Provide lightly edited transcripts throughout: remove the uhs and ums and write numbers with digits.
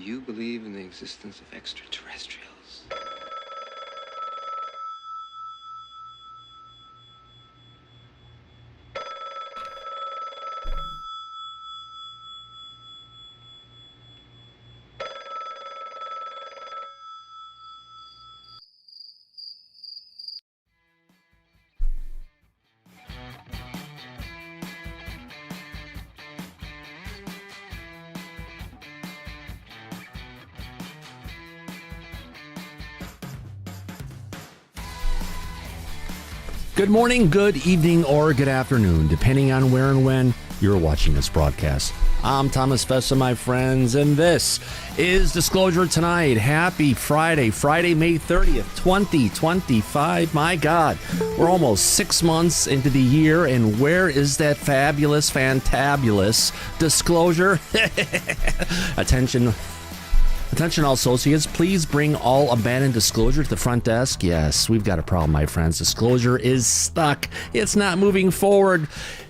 Do you believe in the existence of extraterrestrials? Good morning, good evening, or good afternoon, depending on where and when you're watching this broadcast. I'm Thomas Fessler, my friends, and this is Disclosure Tonight. Happy Friday, May 30th, 2025. My God, we're almost 6 months into the year, and where is that fabulous, fantabulous disclosure? Attention all associates, please bring all abandoned disclosure to the front desk. Yes, we've got a problem, my friends. Disclosure is stuck. It's not moving forward.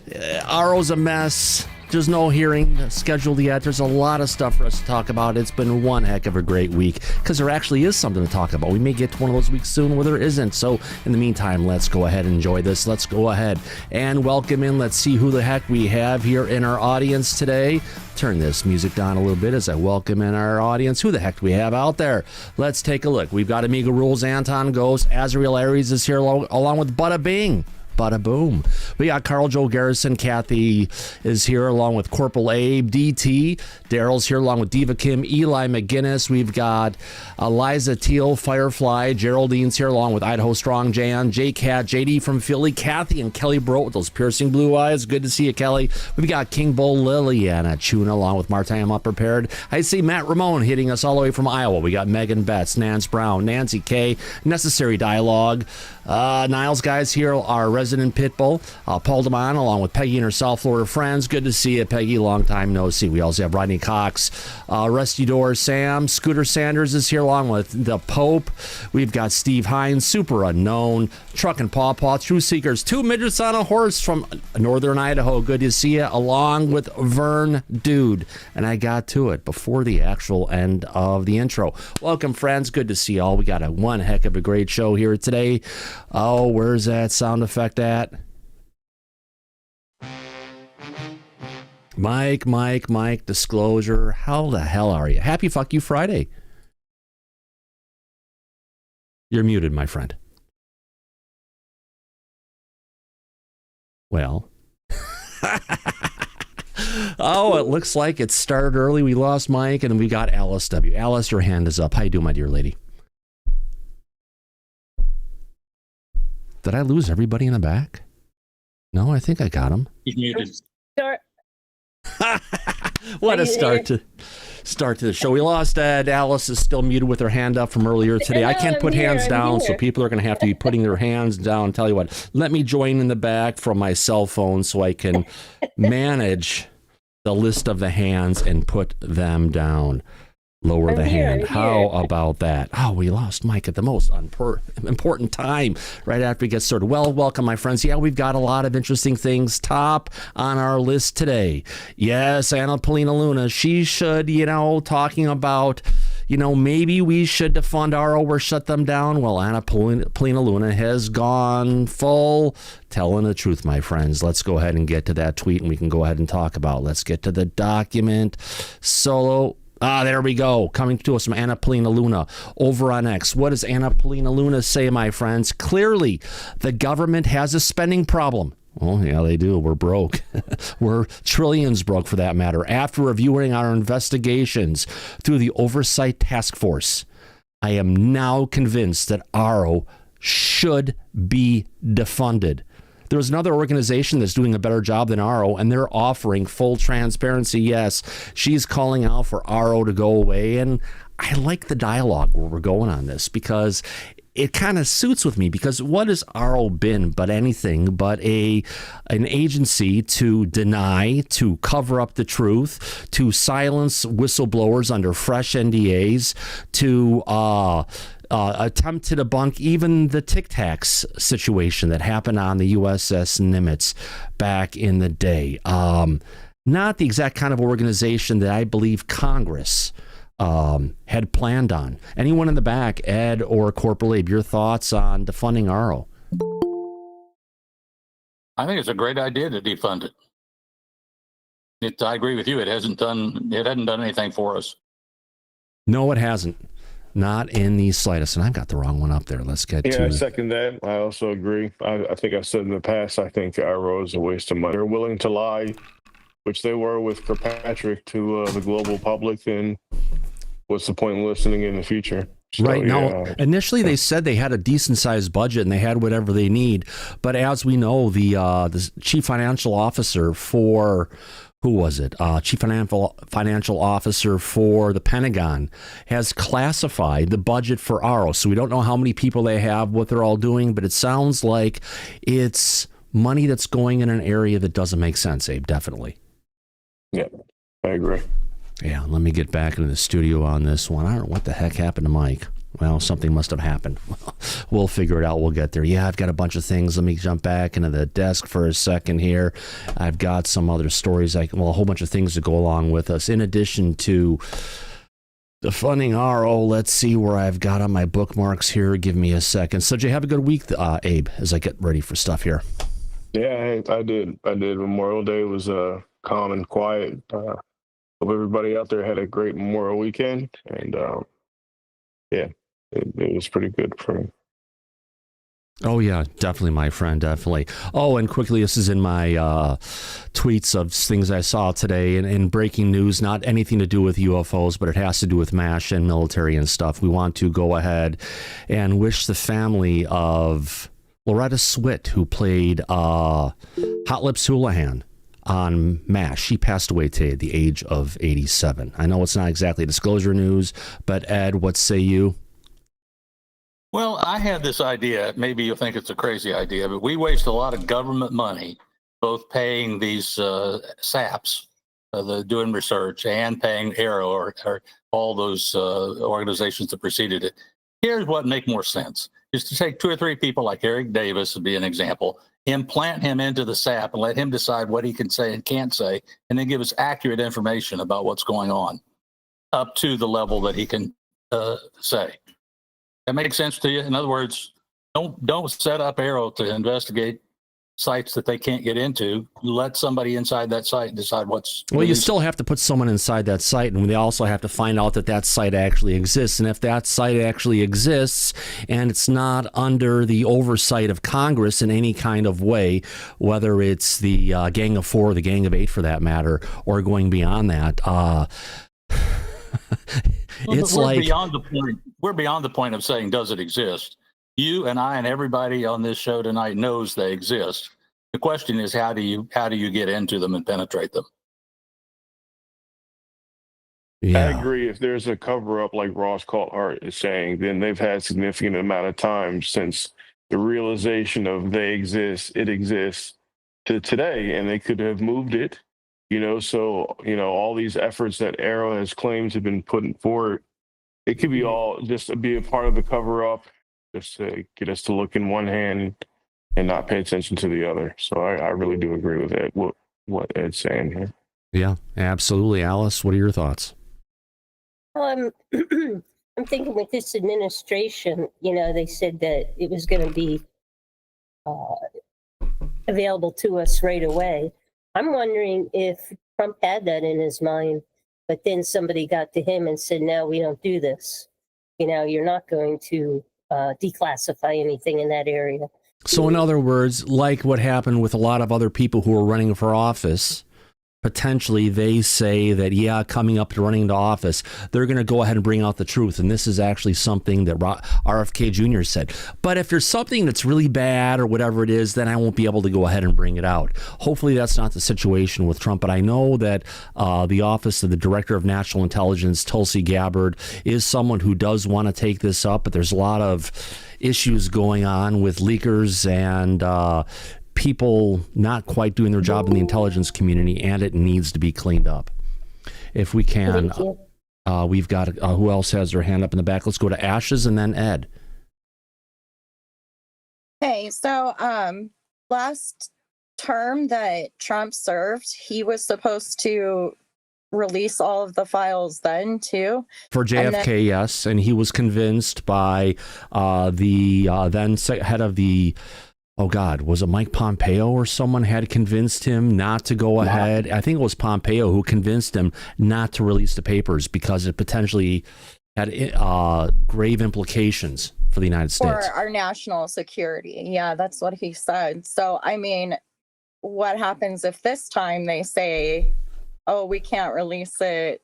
AARO's a mess. There's no hearing scheduled yet. There's a lot of stuff for us to talk about. It's been one heck of a great week because there actually is something to talk about. We may get to one of those weeks soon where there isn't. So in the meantime, let's go ahead and enjoy this. Let's go ahead and welcome in. Let's see who the heck we have here in our audience today. Turn this music down a little bit as I welcome in our audience. Who the heck do we have out there? Let's take a look. We've got Amiga Rules, Anton Ghost, Azrael Aries is here along with Bada Bing. Bada boom. We got Carl Joe Garrison. Kathy is here along with Corporal Abe. DT. Daryl's here along with Diva Kim. Eli McGinnis. We've got Eliza Teal, Firefly. Geraldine's here along with Idaho Strong Jan. J-Cat. JD from Philly. Kathy and Kelly Bro with those piercing blue eyes. Good to see you, Kelly. We've got King Bull Liliana Chuna along with Marta. I'm Up Prepared. I see Matt Ramone hitting us all the way from Iowa. We got Megan Betts, Nance Brown, Nancy K. Necessary Dialogue. Niles guys here, our resident Pitbull, Paul DeMond, along with Peggy and her South Florida friends. Good to see you, Peggy. Long time no see. We also have Rodney Cox, Rusty Door Sam, Scooter Sanders is here along with the Pope. We've got Steve Hines, Super Unknown, Truck and Paw Paw, True Seekers, two midgets on a horse from northern Idaho. Good to see you, along with Vern Dude. And I got to it before the actual end of the intro. Welcome, friends. Good to see you all. We got a one heck of a great show here today. Oh, where's that sound effect at? Mike, disclosure. How the hell are you? Happy Fuck You Friday. You're muted, my friend. Well. Oh, it looks like it started early. We lost Mike, and we got Alice W. Alice, your hand is up. How you doing, my dear lady? Did I lose everybody in the back? No, I think I got him. He's muted. What a start to the show. We lost Ed. Alice is still muted with her hand up from earlier today. I can't put hands down, so people are going to have to be putting their hands down. Tell you what, let me join in the back from my cell phone so I can manage the list of the hands and put them down. Lower the hand. How about that? Oh, we lost Mike at the most important time right after we get started. Well, welcome, my friends. Yeah, we've got a lot of interesting things top on our list today. Yes, Anna Polina Luna. She should, talking about, maybe we should defund AARO or shut them down. Well, Anna Polina Luna has gone full telling the truth, my friends. Let's go ahead and get to that tweet and we can go ahead and talk about. Let's get to the document. Solo. There we go. Coming to us from Anna Polina Luna over on X. What does Anna Polina Luna say, my friends? Clearly, the government has a spending problem. Well, yeah, they do. We're broke. We're trillions broke, for that matter. After reviewing our investigations through the Oversight Task Force, I am now convinced that AARO should be defunded. There's another organization that's doing a better job than AARO, and they're offering full transparency. Yes, she's calling out for AARO to go away, and I like the dialogue where we're going on this because it kind of suits with me, because what has AARO been but anything but an agency to deny, to cover up the truth, to silence whistleblowers under fresh NDAs, to attempt to debunk even the Tic Tacs situation that happened on the USS Nimitz back in the day. Not the exact kind of organization that I believe Congress had planned on. Anyone in the back, Ed or Corporal Abe, your thoughts on defunding AARO? I think it's a great idea to defund it. I agree with you. It hadn't done anything for us. No, it hasn't. Not in the slightest. And I've got the wrong one up there. Let's get to... Yeah, I second that. I also agree. I think I've said in the past, I think AARO is a waste of money. They're willing to lie, which they were with Kirkpatrick, to the global public. Then what's the point in listening in the future? So, right now, initially they said they had a decent sized budget and they had whatever they need. But as we know, the chief financial officer for... Who was it? Chief Financial Officer for the Pentagon has classified the budget for AARO. So we don't know how many people they have, what they're all doing, but it sounds like it's money that's going in an area that doesn't make sense, Abe, definitely. Yeah, I agree. Yeah, let me get back into the studio on this one. I don't know what the heck happened to Mike. Well, something must have happened. We'll figure it out. We'll get there. Yeah, I've got a bunch of things. Let me jump back into the desk for a second here. I've got some other stories, a whole bunch of things to go along with us. In addition to defunding AARO, let's see where I've got on my bookmarks here. Give me a second. So, Jay, have a good week, Abe, as I get ready for stuff here. Yeah, I did. Memorial Day was calm and quiet. Hope everybody out there had a great Memorial weekend. And, yeah. It was pretty good for me. Oh, yeah, definitely, my friend, definitely. Oh, and quickly, this is in my tweets of things I saw today in breaking news, not anything to do with UFOs, but it has to do with MASH and military and stuff. We want to go ahead and wish the family of Loretta Swit, who played Hot Lips Houlihan on MASH. She passed away today at the age of 87. I know it's not exactly disclosure news, but Ed, what say you? Well, I had this idea. Maybe you'll think it's a crazy idea, but we waste a lot of government money, both paying these SAPs, doing research, and paying AARO or all those organizations that preceded it. Here's what make more sense: is to take 2 or 3 people like Eric Davis would be an example, implant him into the SAP and let him decide what he can say and can't say, and then give us accurate information about what's going on up to the level that he can say. That makes sense to you? In other words, don't set up AARO to investigate sites that they can't get into. Let somebody inside that site decide what's... Well, you still have to put someone inside that site, and they also have to find out that that site actually exists. And if that site actually exists and it's not under the oversight of Congress in any kind of way, whether it's the Gang of 4 or the Gang of 8 for that matter, or going beyond that, it's like... We're beyond the point of saying, does it exist? You and I and everybody on this show tonight knows they exist. The question is, how do you get into them and penetrate them? Yeah. I agree. If there's a cover up like Ross Coulthart is saying, then they've had significant amount of time since the realization of it exists to today, and they could have moved it, so, all these efforts that AARO has claimed have been put forward, it could be all just be a part of the cover up, just to get us to look in one hand and not pay attention to the other. So I really do agree with Ed, what Ed's saying here. Yeah, absolutely. Alice, what are your thoughts? I'm thinking with this administration, they said that it was going to be available to us right away. I'm wondering if Trump had that in his mind, but then somebody got to him and said, no, we don't do this. You're not going to declassify anything in that area. So in other words, like what happened with a lot of other people who are running for office, potentially they say that, coming up to running into office, they're going to go ahead and bring out the truth. And this is actually something that RFK Jr. said. But if there's something that's really bad or whatever it is, then I won't be able to go ahead and bring it out. Hopefully that's not the situation with Trump. But I know that the Office of the Director of National Intelligence, Tulsi Gabbard, is someone who does want to take this up. But there's a lot of issues going on with leakers and people not quite doing their job in the intelligence community, and it needs to be cleaned up. If we can, we've got, who else has their hand up in the back? Let's go to Ashes and then Ed. Hey, so last term that Trump served, he was supposed to release all of the files then too? For JFK, yes, and he was convinced by the then head of the, oh God, was it Mike Pompeo or someone had convinced him not to go ahead? I think it was Pompeo who convinced him not to release the papers because it potentially had grave implications for the United States. For our national security. Yeah, that's what he said. So, I mean, what happens if this time they say, oh, we can't release it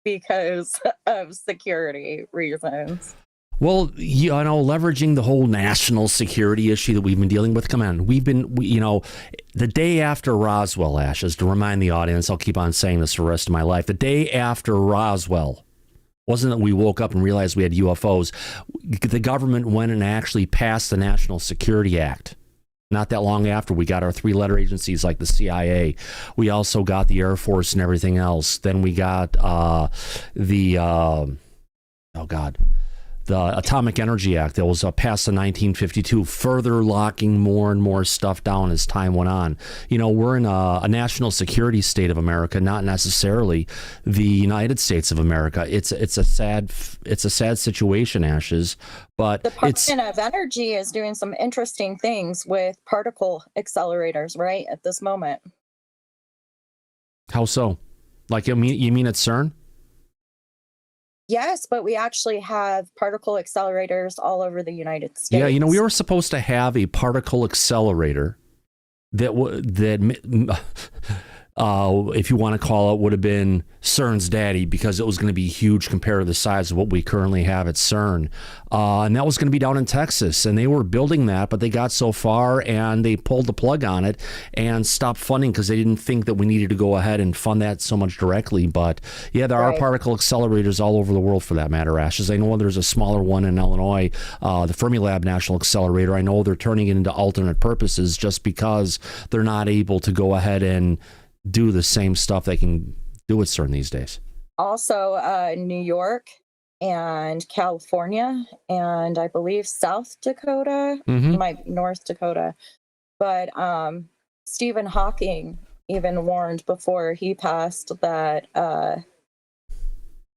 because of security reasons? Well, you know, leveraging the whole national security issue that we've been dealing with. Come on, you know, the day after Roswell, Ashes, to remind the audience, I'll keep on saying this for the rest of my life. The day after Roswell, wasn't that we woke up and realized we had UFOs. The government went and actually passed the National Security Act. Not that long after, we got our 3-letter agencies like the CIA. We also got the Air Force and everything else. Then we got the Atomic Energy Act that was passed in 1952, further locking more and more stuff down as time went on. You know, we're in a national security state of America, not necessarily the United States of America. It's a sad situation, Ashes. But the Department of Energy is doing some interesting things with particle accelerators, right, at this moment. How so? Like, you mean at CERN? Yes, but we actually have particle accelerators all over the United States. Yeah, you know, we were supposed to have a particle accelerator that if you want to call it, would have been CERN's daddy, because it was going to be huge compared to the size of what we currently have at CERN. And that was going to be down in Texas, and they were building that, but they got so far and they pulled the plug on it and stopped funding because they didn't think that we needed to go ahead and fund that so much directly. But yeah, there are particle accelerators all over the world for that matter, Ashes. I know there's a smaller one in Illinois, the Fermilab National Accelerator. I know they're turning it into alternate purposes just because they're not able to go ahead and do the same stuff they can do with CERN these days. Also, New York and California, and I believe South Dakota, might be North Dakota. But Stephen Hawking even warned before he passed that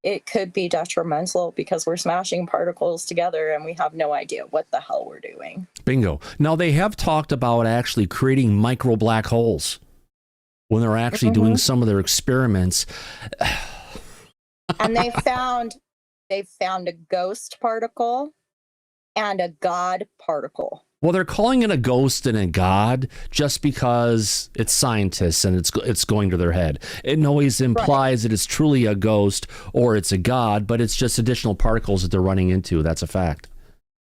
it could be detrimental because we're smashing particles together and we have no idea what the hell we're doing. Bingo. Now, they have talked about actually creating micro black holes when they're actually doing some of their experiments. And they found a ghost particle and a God particle. Well, they're calling it a ghost and a God just because it's scientists and it's going to their head. It always implies that it's truly a ghost or it's a God, but it's just additional particles that they're running into. That's a fact.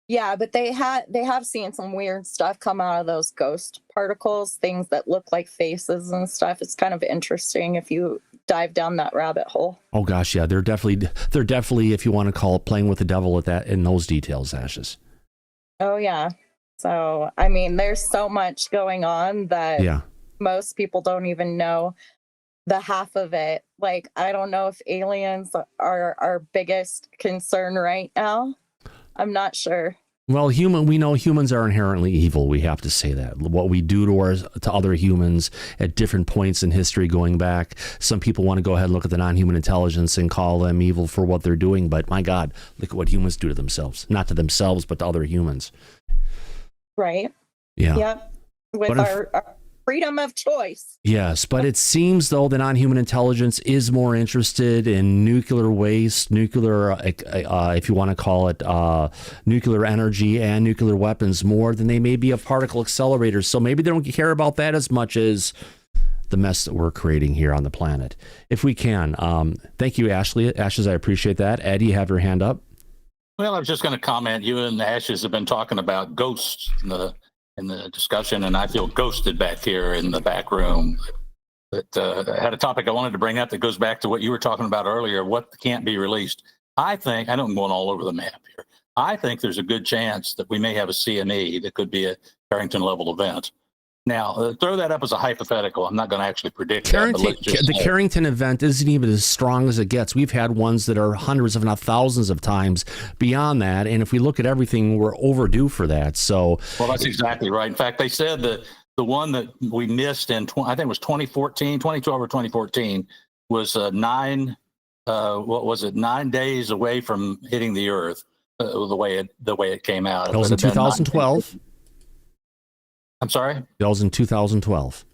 Yeah, but they have seen some weird stuff come out of those ghost particles, things that look like faces and stuff. It's kind of interesting if you dive down that rabbit hole. Oh gosh, yeah, they're definitely, if you want to call it, playing with the devil at that in those details, Ashes. Oh yeah. So I mean, there's so much going on that most people don't even know the half of it. Like, I don't know if aliens are our biggest concern right now. I'm not sure. Well, we know humans are inherently evil. We have to say that. What we do to other humans at different points in history going back, some people want to go ahead and look at the non-human intelligence and call them evil for what they're doing. But my God, look at what humans do to themselves. Not to themselves, but to other humans. Right. Yeah. Yep. With our freedom of choice. Yes, but it seems, though, the non-human intelligence is more interested in nuclear waste, nuclear, if you want to call it, nuclear energy and nuclear weapons more than they may be of particle accelerators. So maybe they don't care about that as much as the mess that we're creating here on the planet. If we can. Thank you, Ashes, I appreciate that. Ed, you have your hand up. Well, I was just going to comment. You and Ashes have been talking about ghosts in the discussion, and I feel ghosted back here in the back room. But I had a topic I wanted to bring up that goes back to what you were talking about earlier, what can't be released. I know I'm going all over the map here. I think there's a good chance that we may have a CME that could be a Carrington level event. Now, throw that up as a hypothetical. I'm not going to actually predict the Carrington event isn't even as strong as it gets. We've had ones that are hundreds, if not thousands of times beyond that. And if we look at everything, we're overdue for that. So, well, that's exactly right. In fact, they said that the one that we missed in, I think it was 2012 or 2014, was 9 days away from hitting the Earth, the way it came out. That was in 2012. I'm sorry? That was in 2012.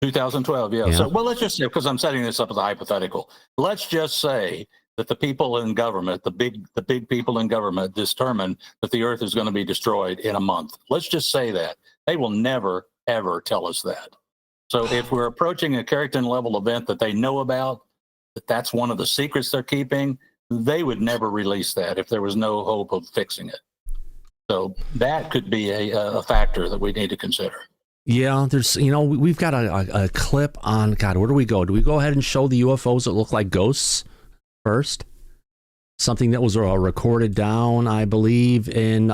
2012, yeah. So, well, let's just say, because I'm setting this up as a hypothetical, let's just say that the people in government, the big people in government, determine that the Earth is going to be destroyed in a month. Let's just say that. They will never, ever tell us that. So if we're approaching a Carrington level event that they know about, that's one of the secrets they're keeping, they would never release that if there was no hope of fixing it. So that could be a factor that we need to consider. Yeah, there's, we've got a clip on, God, where do we go? Do we go ahead and show the UFOs that look like ghosts first? Something that was recorded down, I believe, in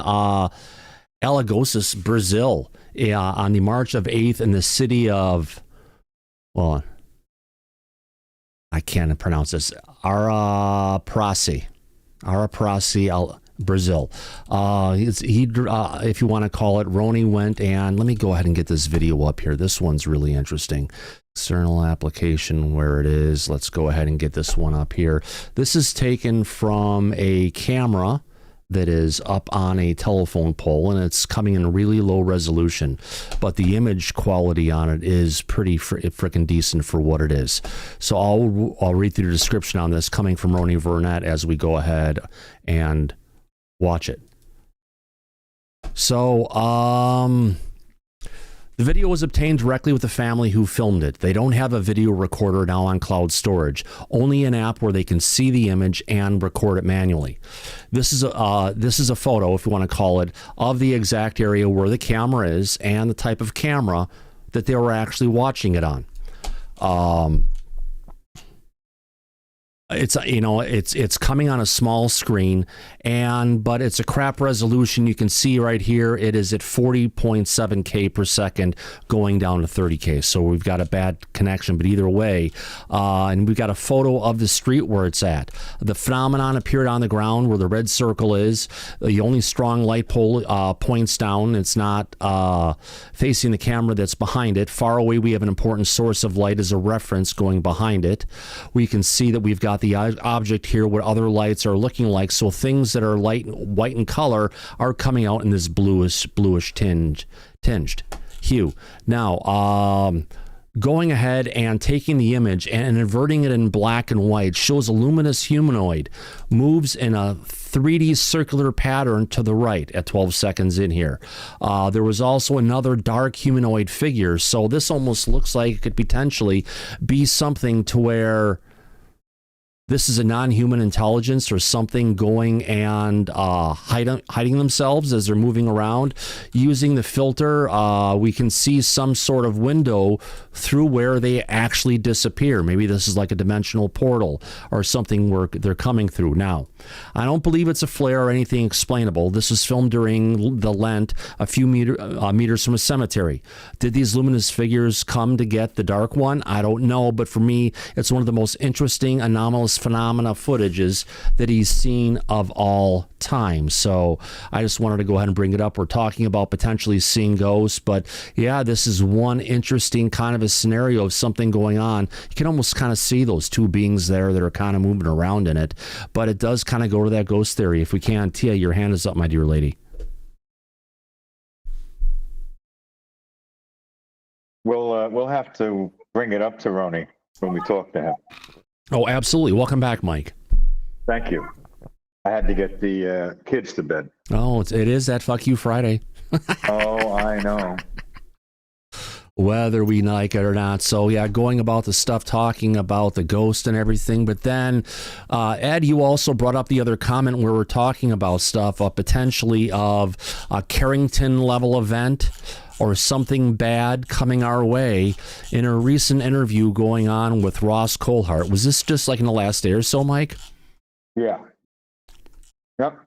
Alagoas, Brazil, on the March of 8th in the city of, well, I can't pronounce this, Arapraci, Brazil. If you want to call it, Roni went and, let me go ahead and get this video up here. This one's really interesting. External application, where it is. Let's go ahead and get this one up here. This is taken from a camera that is up on a telephone pole, and it's coming in really low resolution, but the image quality on it is pretty freaking decent for what it is. So I'll read through the description on this, coming from Roni Burnett, as we go ahead and watch it. So, the video was obtained directly with the family who filmed it. They don't have a video recorder now on cloud storage, only an app where they can see the image and record it manually. This is a photo, if you want to call it, of the exact area where the camera is and the type of camera that they were actually watching it on. It's coming on a small screen, but it's a crap resolution. You can see right here it is at 40.7K per second, going down to 30K. So we've got a bad connection, but either way, and we've got a photo of the street where it's at. The phenomenon appeared on the ground where the red circle is. The only strong light pole points down. It's not facing the camera that's behind it. Far away, we have an important source of light as a reference going behind it. We can see that we've got the object here, what other lights are looking like. So things that are white in color are coming out in this bluish tinged hue. Now, going ahead and taking the image and inverting it in black and white shows a luminous humanoid moves in a 3D circular pattern to the right at 12 seconds in here. There was also another dark humanoid figure. So this almost looks like it could potentially be something to where this is a non-human intelligence or something going and hiding themselves as they're moving around. Using the filter, we can see some sort of window through where they actually disappear. Maybe this is like a dimensional portal or something where they're coming through. Now, I don't believe it's a flare or anything explainable. This was filmed during the Lent, a few meters from a cemetery. Did these luminous figures come to get the dark one? I don't know, but for me, it's one of the most interesting anomalous phenomena footages that he's seen of all time. So I just wanted to go ahead and bring it up. We're talking about potentially seeing ghosts, but yeah, this is one interesting kind of a scenario of something going on. You can almost kind of see those two beings there that are kind of moving around in it, but it does kind of go to that ghost theory. If we can, Tia, your hand is up, my dear lady. We'll have to bring it up to Roni when we talk to him. Oh, absolutely. Welcome back, Mike. Thank you. I had to get the kids to bed. Oh, it is that fuck you Friday. Oh, I know. Whether we like it or not. So yeah, going about the stuff, talking about the ghost and everything. But then, Ed, you also brought up the other comment where we're talking about stuff potentially of a Carrington level event or something bad coming our way. In a recent interview going on with Ross Coulthart, was this just like in the last day or so, Mike? Yeah. Yep.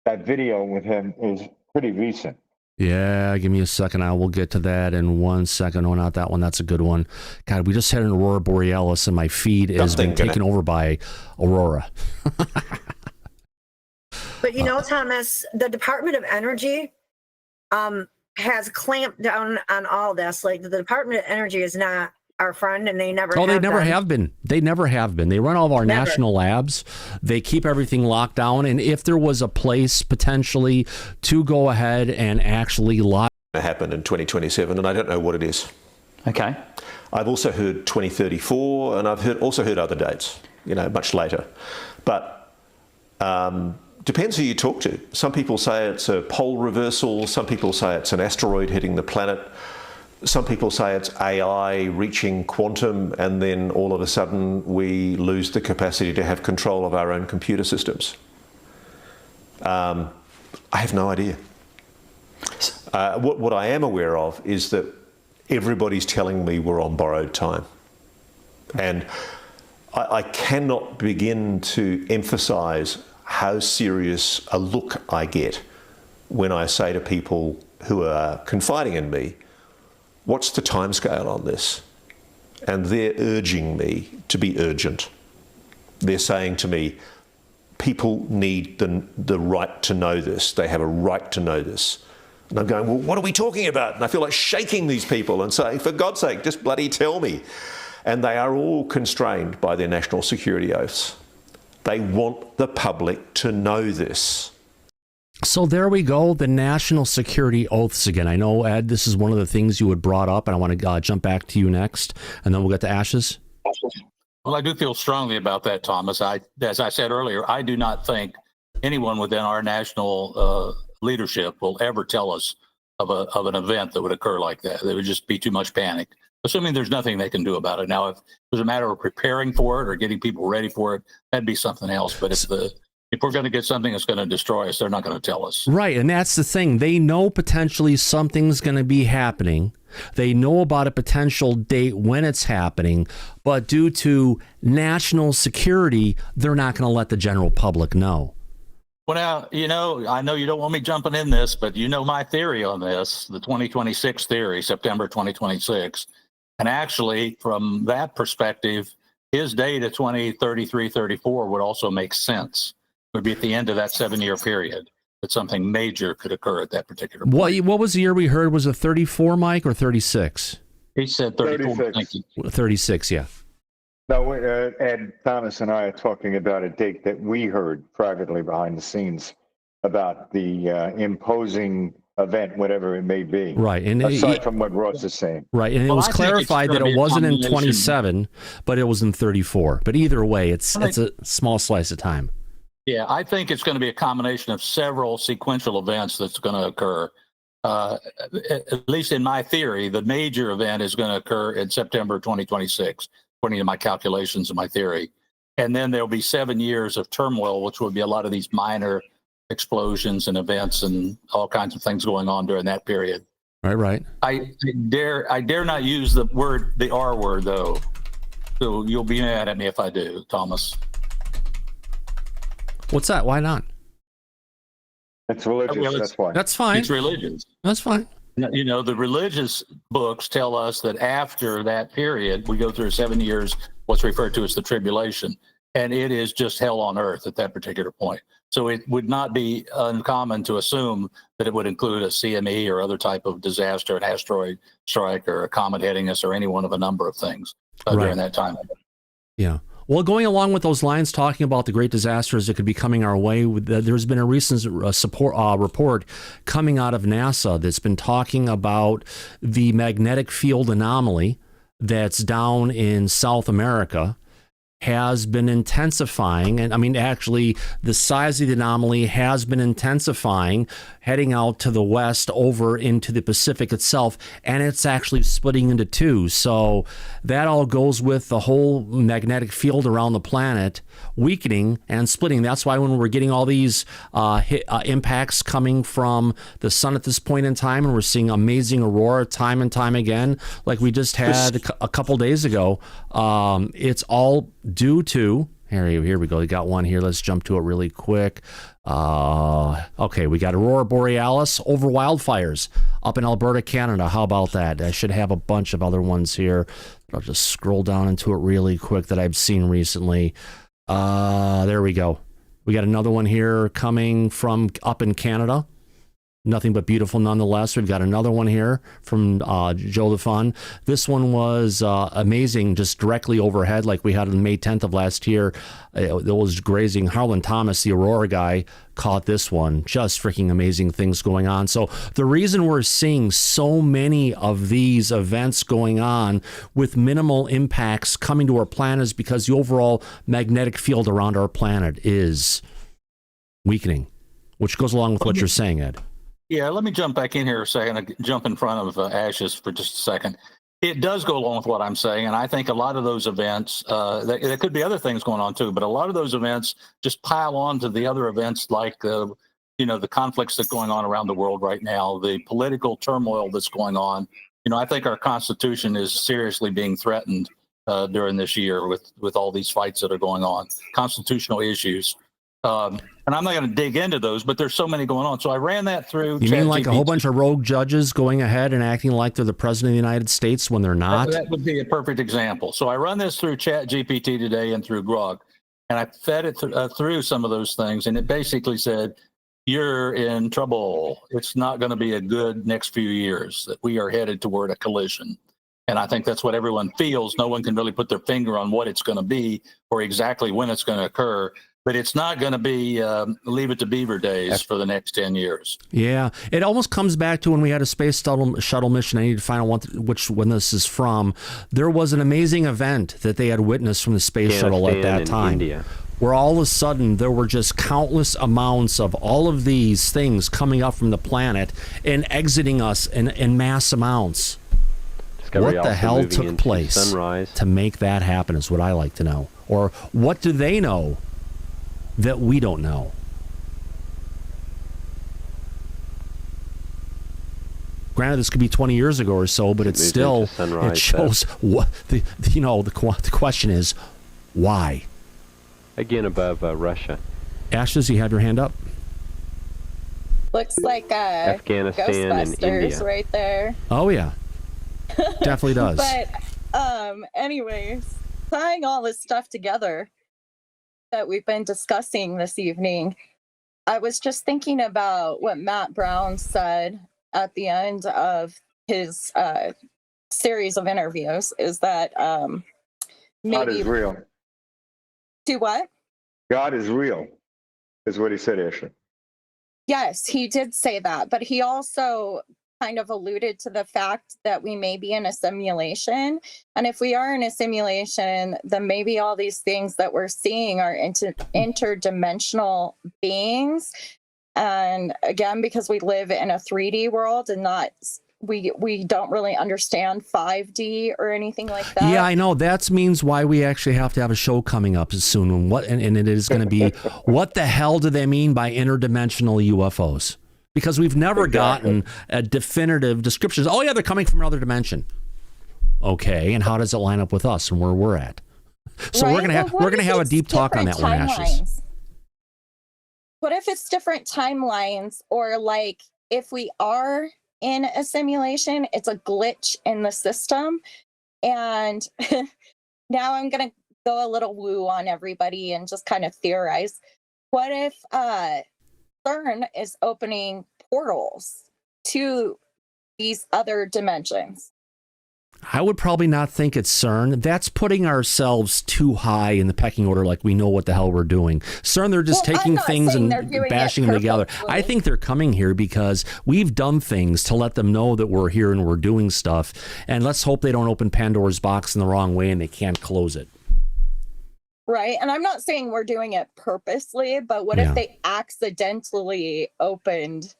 That video with him is pretty recent. Yeah, give me a second. I will get to that in 1 second. No, not that one. That's a good one. God, we just had an Aurora Borealis and my feed has been taken over by Aurora. But you know, Thomas, the Department of Energy has clamped down on all this. Like the Department of Energy is not our friend, and they never. Oh, they have never been. have been. They never have been. They run all of our Never. national labs. They keep everything locked down. And if there was a place potentially to go ahead and actually lock, happen in 2027, and I don't know what it is. Okay. I've also heard 2034, and I've also heard other dates, much later. But depends who you talk to. Some people say it's a pole reversal. Some people say it's an asteroid hitting the planet. Some people say it's AI reaching quantum, and then all of a sudden we lose the capacity to have control of our own computer systems. I have no idea. What I am aware of is that everybody's telling me we're on borrowed time. And I cannot begin to emphasize how serious a look I get when I say to people who are confiding in me, what's the timescale on this? And they're urging me to be urgent. They're saying to me, people need the right to know this. They have a right to know this. And I'm going, well, what are we talking about? And I feel like shaking these people and saying, for God's sake, just bloody tell me. And they are all constrained by their national security oaths. They want the public to know this. So there we go, the national security oaths again. I know, Ed, this is one of the things you had brought up, and I want to jump back to you next, and then we'll get to Ashes. Well, I do feel strongly about that, Thomas. As I said earlier, I do not think anyone within our national leadership will ever tell us of an event that would occur like that. There would just be too much panic, assuming there's nothing they can do about it. Now, if it was a matter of preparing for it or getting people ready for it, that'd be something else. But if we're going to get something that's going to destroy us, they're not going to tell us. Right, and that's the thing. They know potentially something's going to be happening. They know about a potential date when it's happening, but due to national security, they're not going to let the general public know. Well, now, I know you don't want me jumping in this, but my theory on this, the 2026 theory, September 2026. And actually, from that perspective, his date of 2033, 34 would also make sense. Would be at the end of that 7-year period that something major could occur at that particular point. What was the year we heard? Was it 34, Mike, or 36? He said 34. 36. Thank you. 36, yeah. No, Ed, Thomas and I are talking about a date that we heard privately behind the scenes about the imposing event, whatever it may be. Right. And aside from what Ross is saying. Right. And it was clarified that it wasn't in 27, but it was in 34. But either way, it's a small slice of time. Yeah, I think it's going to be a combination of several sequential events that's going to occur. At least in my theory, the major event is going to occur in September 2026, according to my calculations and my theory. And then there'll be 7 years of turmoil, which will be a lot of these minor explosions and events and all kinds of things going on during that period. Right. I dare not use the R word, though. So you'll be mad at me if I do, Thomas. What's that? Why not? It's religious, that's why. That's fine. It's religious. That's fine. The religious books tell us that after that period, we go through 7 years, what's referred to as the tribulation, and it is just hell on earth at that particular point. So it would not be uncommon to assume that it would include a CME or other type of disaster, an asteroid strike or a comet hitting us or any one of a number of things during that time. Yeah. Well, going along with those lines, talking about the great disasters that could be coming our way, there's been a recent report coming out of NASA that's been talking about the magnetic field anomaly that's down in South America has been intensifying. And I mean, actually, the size of the anomaly has been intensifying, heading out to the west over into the Pacific itself, and it's actually splitting into two. So that all goes with the whole magnetic field around the planet weakening and splitting. That's why when we're getting all these impacts coming from the sun at this point in time, and we're seeing amazing aurora time and time again, like we just had a couple days ago, it's all due to, here we go. We got one here. Let's jump to it really quick. Okay, we got Aurora Borealis over wildfires up in Alberta, Canada. How about that? I should have a bunch of other ones here. I'll just scroll down into it really quick that I've seen recently. There we go. We got another one here coming from up in Canada. Nothing but beautiful nonetheless. We've got another one here from Joe DeFund. This one was amazing, just directly overhead like we had on May 10th of last year. It was grazing. Harlan Thomas, the Aurora guy, caught this one. Just freaking amazing things going on. So the reason we're seeing so many of these events going on with minimal impacts coming to our planet is because the overall magnetic field around our planet is weakening, which goes along with what you're saying, Ed. Yeah, let me jump back in here a second, jump in front of Ashes for just a second. It does go along with what I'm saying, and I think a lot of those events, there could be other things going on too, but a lot of those events just pile on to the other events like, the conflicts that are going on around the world right now, the political turmoil that's going on. I think our Constitution is seriously being threatened during this year with all these fights that are going on, constitutional issues. And I'm not going to dig into those, but there's so many going on. So I ran that through. You mean like a whole bunch of rogue judges going ahead and acting like they're the president of the United States when they're not? That would be a perfect example. So I run this through ChatGPT today and through Grok, and I fed it through some of those things, and it basically said, you're in trouble. It's not going to be a good next few years, that we are headed toward a collision. And I think that's what everyone feels. No one can really put their finger on what it's going to be or exactly when it's going to occur. But it's not going to be Leave It to Beaver days for the next 10 years. Yeah, it almost comes back to when we had a space shuttle mission. I need to find out which one this is from. There was an amazing event that they had witnessed from the space shuttle at that time, India, where all of a sudden there were just countless amounts of all of these things coming up from the planet and exiting us in mass amounts. What the hell took place to make that happen is what I like to know. Or what do they know that we don't know? Granted, this could be 20 years ago or so, but it shows what the question is, why? Again, above Russia. Ashes, you have your hand up. Looks like Afghanistan and India right there. Oh yeah, definitely does. But anyways, tying all this stuff together that we've been discussing this evening, I was just thinking about what Matt Brown said at the end of his series of interviews, is that maybe God is real. Do what? God is real, is what he said, Ashley. Yes, he did say that, but he also kind of alluded to the fact that we may be in a simulation. And if we are in a simulation, then maybe all these things that we're seeing are interdimensional beings. And again, because we live in a 3D world and not, we don't really understand 5D or anything like that. Yeah, I know. That means why we actually have to have a show coming up soon. And it is going to be, what the hell do they mean by interdimensional UFOs? Because we've never gotten a definitive description. Oh, yeah, they're coming from another dimension. Okay, and how does it line up with us and where we're at? So we're gonna have a deep talk on that one, Ashes. What if it's different timelines, or like if we are in a simulation, it's a glitch in the system? And now I'm gonna go a little woo on everybody and just kind of theorize. What if CERN is opening portals to these other dimensions? I would probably not think it's CERN. That's putting ourselves too high in the pecking order, like we know what the hell we're doing. CERN, they're just taking things and bashing them together. I think they're coming here because we've done things to let them know that we're here and we're doing stuff. And let's hope they don't open Pandora's box in the wrong way and they can't close it. Right. And I'm not saying we're doing it purposely, but what if they accidentally opened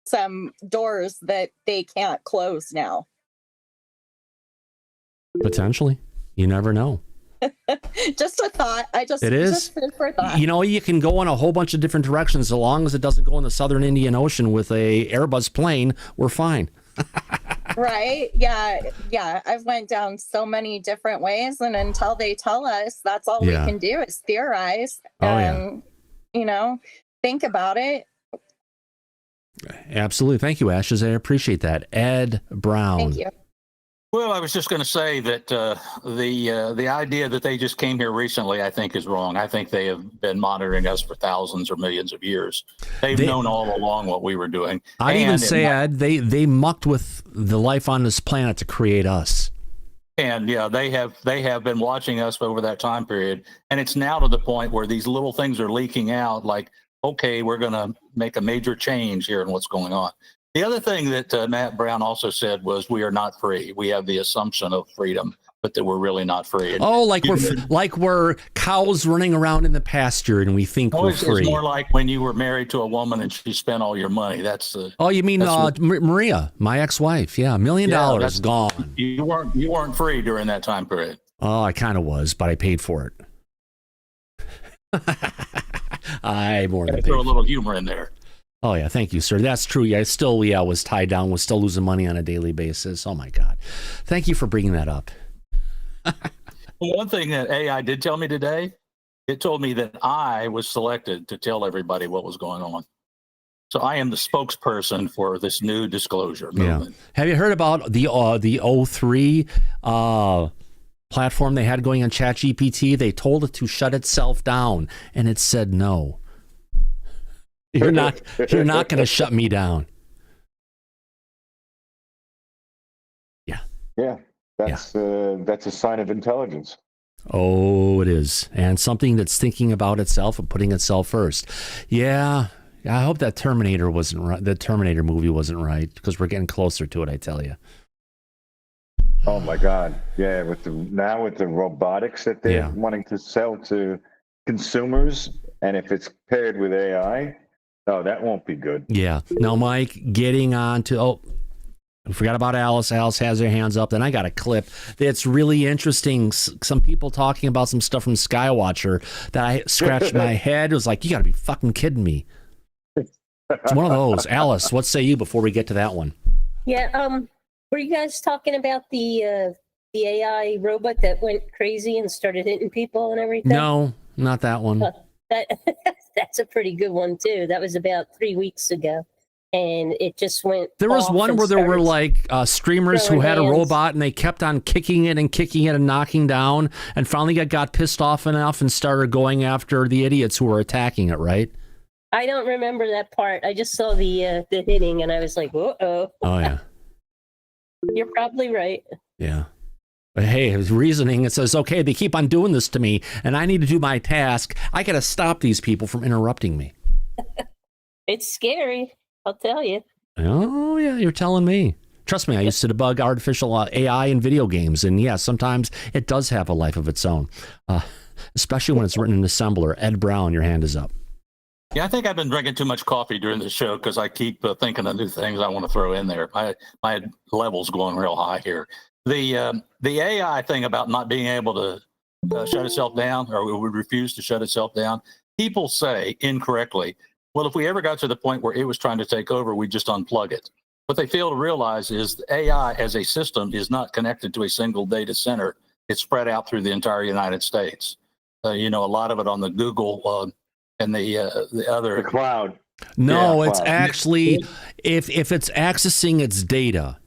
some doors that they can't close now? Potentially. You never know. Just a thought. It is. Just food for thought. You know, you can go in a whole bunch of different directions. As long as it doesn't go in the southern Indian Ocean with a Airbus plane, we're fine. Right? Yeah. I've went down so many different ways, and until they tell us, that's all we can do is theorize and, think about it. Absolutely. Thank you, Ashes. I appreciate that. Ed Brown. Thank you. Well, I was just going to say that the idea that they just came here recently, I think, is wrong. I think they have been monitoring us for thousands or millions of years. They've known all along what we were doing. I'd even say, Ed, they mucked with the life on this planet to create us. And yeah, they have been watching us over that time period, and it's now to the point where these little things are leaking out. Like, okay, we're going to make a major change here in what's going on. The other thing that Matt Brown also said was we are not free. We have the assumption of freedom, but that we're really not free. And we're cows running around in the pasture, and we think we're free. It's more like when you were married to a woman and she spent all your money. That's the. Oh, you mean Maria, my ex-wife? Yeah, $1 million gone. You weren't free during that time period. Oh, I kind of was, but I paid for it. I more than throw a little humor in there. Oh, yeah. Thank you, sir. That's true. Yeah, I still was tied down, was still losing money on a daily basis. Oh, my God. Thank you for bringing that up. One thing that AI did tell me today, it told me that I was selected to tell everybody what was going on. So I am the spokesperson for this new disclosure movement. Yeah. Have you heard about the O3 platform they had going on ChatGPT? They told it to shut itself down, and it said no. You're not going to shut me down. Yeah. Yeah. That's a sign of intelligence. Oh, it is. And something that's thinking about itself and putting itself first. Yeah. I hope that Terminator wasn't right. The Terminator movie wasn't right, because we're getting closer to it, I tell you. Oh my God. Yeah. With the robotics that they're wanting to sell to consumers. And if it's paired with AI, oh, that won't be good. Yeah. Now, Mike, getting on to, I forgot about Alice. Alice has her hands up. Then I got a clip that's really interesting. Some people talking about some stuff from Skywatcher that I scratched my head. It was like, you got to be fucking kidding me. It's one of those. Alice, what say you before we get to that one? Yeah. Were you guys talking about the AI robot that went crazy and started hitting people and everything? No, not that one. That's a pretty good one too. That was about 3 weeks ago, and it just went. There was one where there were like streamers who had a robot, and they kept on kicking it and knocking down, and finally got pissed off enough and started going after the idiots who were attacking it. Right? I don't remember that part. I just saw the hitting, and I was like, "Uh-oh." Oh yeah. You're probably right. Yeah. But hey, his reasoning, it says, okay, they keep on doing this to me, and I need to do my task. I got to stop these people from interrupting me. It's scary, I'll tell you. Oh, yeah, you're telling me. Trust me, I used to debug artificial AI in video games, and yeah, sometimes it does have a life of its own, especially when it's written in assembler. Ed Brown, your hand is up. Yeah, I think I've been drinking too much coffee during the show because I keep thinking of new things I want to throw in there. My level's going real high here. The AI thing about not being able to shut itself down, or it would refuse to shut itself down, people say incorrectly, well, if we ever got to the point where it was trying to take over, we'd just unplug it. What they fail to realize is the AI as a system is not connected to a single data center. It's spread out through the entire United States. A lot of it on the Google and the other cloud. No, it's actually if it's accessing its data,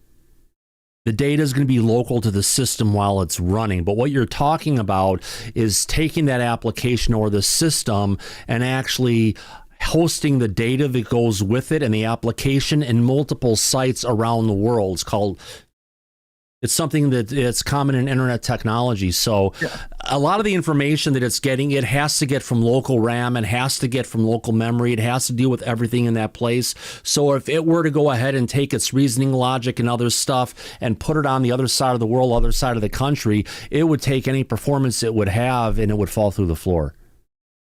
the data is going to be local to the system while it's running. But what you're talking about is taking that application or the system and actually hosting the data that goes with it and the application in multiple sites around the world. It's something that it's common in internet technology. So a lot of the information that it's getting, it has to get from local RAM, it has to get from local memory, it has to deal with everything in that place. So if it were to go ahead and take its reasoning logic and other stuff and put it on the other side of the world, other side of the country, it would take any performance it would have and it would fall through the floor.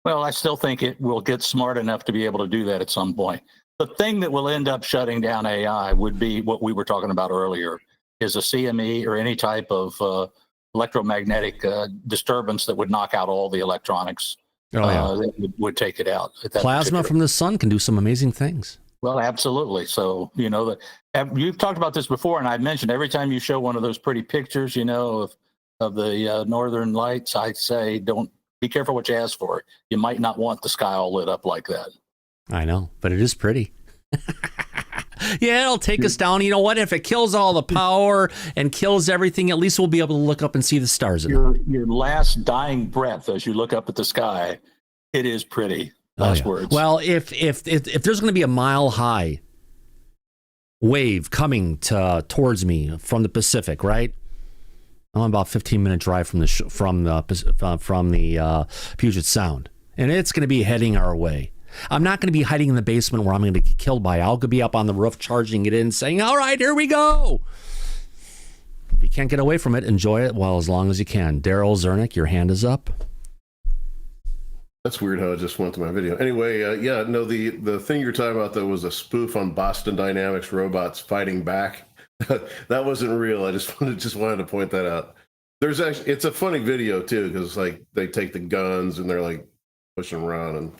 Well, I still think it will get smart enough to be able to do that at some point. The thing that will end up shutting down AI would be what we were talking about earlier, is a CME or any type of electromagnetic disturbance that would knock out all the electronics. That would take it out. Plasma from the sun can do some amazing things. Well, absolutely. So, you've talked about this before, and I've mentioned every time you show one of those pretty pictures, of the northern lights, I say, don't be careful what you ask for. You might not want the sky all lit up like that. I know, but it is pretty. Yeah, it'll take us down. You know what? If it kills all the power and kills everything, at least we'll be able to look up and see the stars. Your last dying breath as you look up at the sky, it is pretty. Last words. Well, if there's going to be a mile high wave coming towards me from the Pacific, right? I'm about 15-minute drive from the Puget Sound, and it's going to be heading our way. I'm not going to be hiding in the basement where I'm going to get killed by it. I'll be up on the roof charging it in, saying, all right, here we go. If you can't get away from it, enjoy it as long as you can. Daryl Zernick, your hand is up. That's weird how it just went to my video. Anyway, the thing you're talking about, though, was a spoof on Boston Dynamics robots fighting back. That wasn't real. I just wanted to point that out. It's a funny video, too, because like they take the guns and they're like pushing around and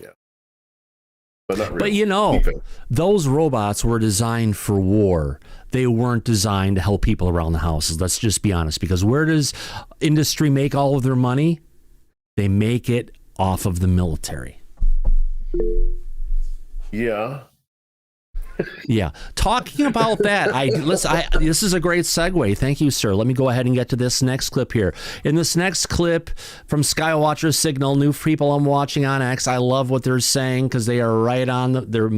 But not really. But those robots were designed for war. They weren't designed to help people around the houses. Let's just be honest, because where does industry make all of their money? They make it off of the military. Yeah. Yeah. Talking about that, this is a great segue. Thank you, sir. Let me go ahead and get to this next clip here. In this next clip from Skywatcher Signal, new people I'm watching on X, I love what they're saying because they are right on they're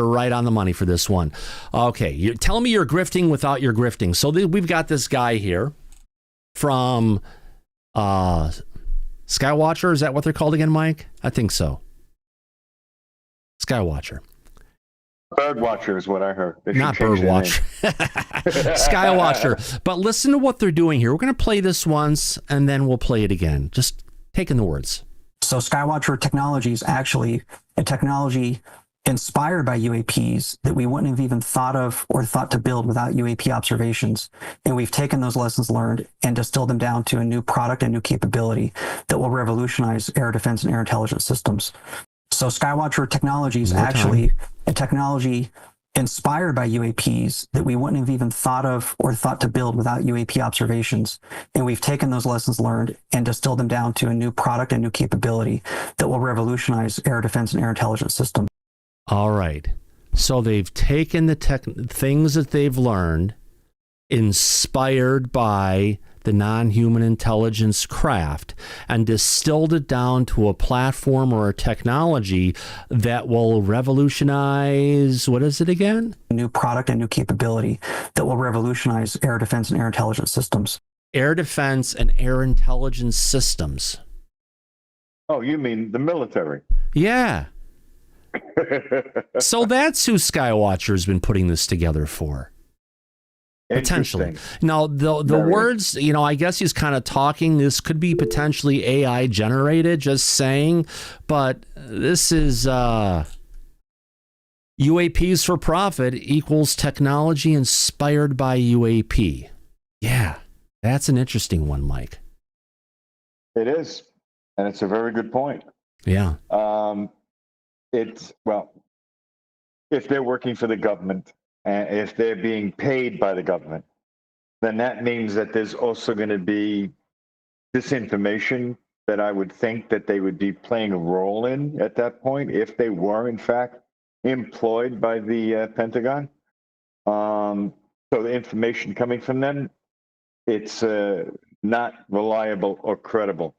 right on the money for this one. Okay, tell me you're grifting without your grifting. So we've got this guy here from Skywatcher. Is that what they're called again, Mike? I think so. Skywatcher. Birdwatcher is what I heard. Not Birdwatcher. Skywatcher. But listen to what they're doing here. We're going to play this once, and then we'll play it again. Just taking the words. So Skywatcher technology is actually a technology inspired by UAPs that we wouldn't have even thought of or thought to build without UAP observations. And we've taken those lessons learned and distilled them down to a new product and new capability that will revolutionize air defense and air intelligence systems. So Skywatcher technology is actually a technology inspired by UAPs that we wouldn't have even thought of or thought to build without UAP observations. And we've taken those lessons learned and distilled them down to a new product and new capability that will revolutionize air defense and air intelligence systems. All right. So they've taken the things that they've learned, inspired by the non-human intelligence craft, and distilled it down to a platform or a technology that will revolutionize, what is it again? A new product and new capability that will revolutionize air defense and air intelligence systems. Air defense and air intelligence systems. Oh, you mean the military? Yeah. So that's who Skywatcher's been putting this together for. Potentially. Now, the words, I guess he's kind of talking. This could be potentially AI generated, just saying. But this is UAPs for profit equals technology inspired by UAP. Yeah, that's an interesting one, Mike. It is. And it's a very good point. Yeah. If they're working for the government, and if they're being paid by the government, then that means that there's also going to be disinformation that I would think that they would be playing a role in at that point, if they were, in fact, employed by the Pentagon. So the information coming from them, it's not reliable or credible.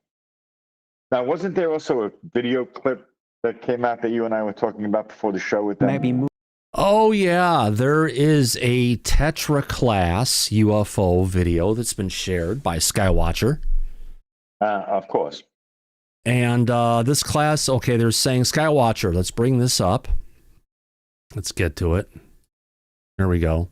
Now, wasn't there also a video clip that came out that you and I were talking about before the show with them? Oh, yeah. There is a Tetra class UFO video that's been shared by Skywatcher. Of course. And this class, okay, they're saying Skywatcher. Let's bring this up. Let's get to it. There we go.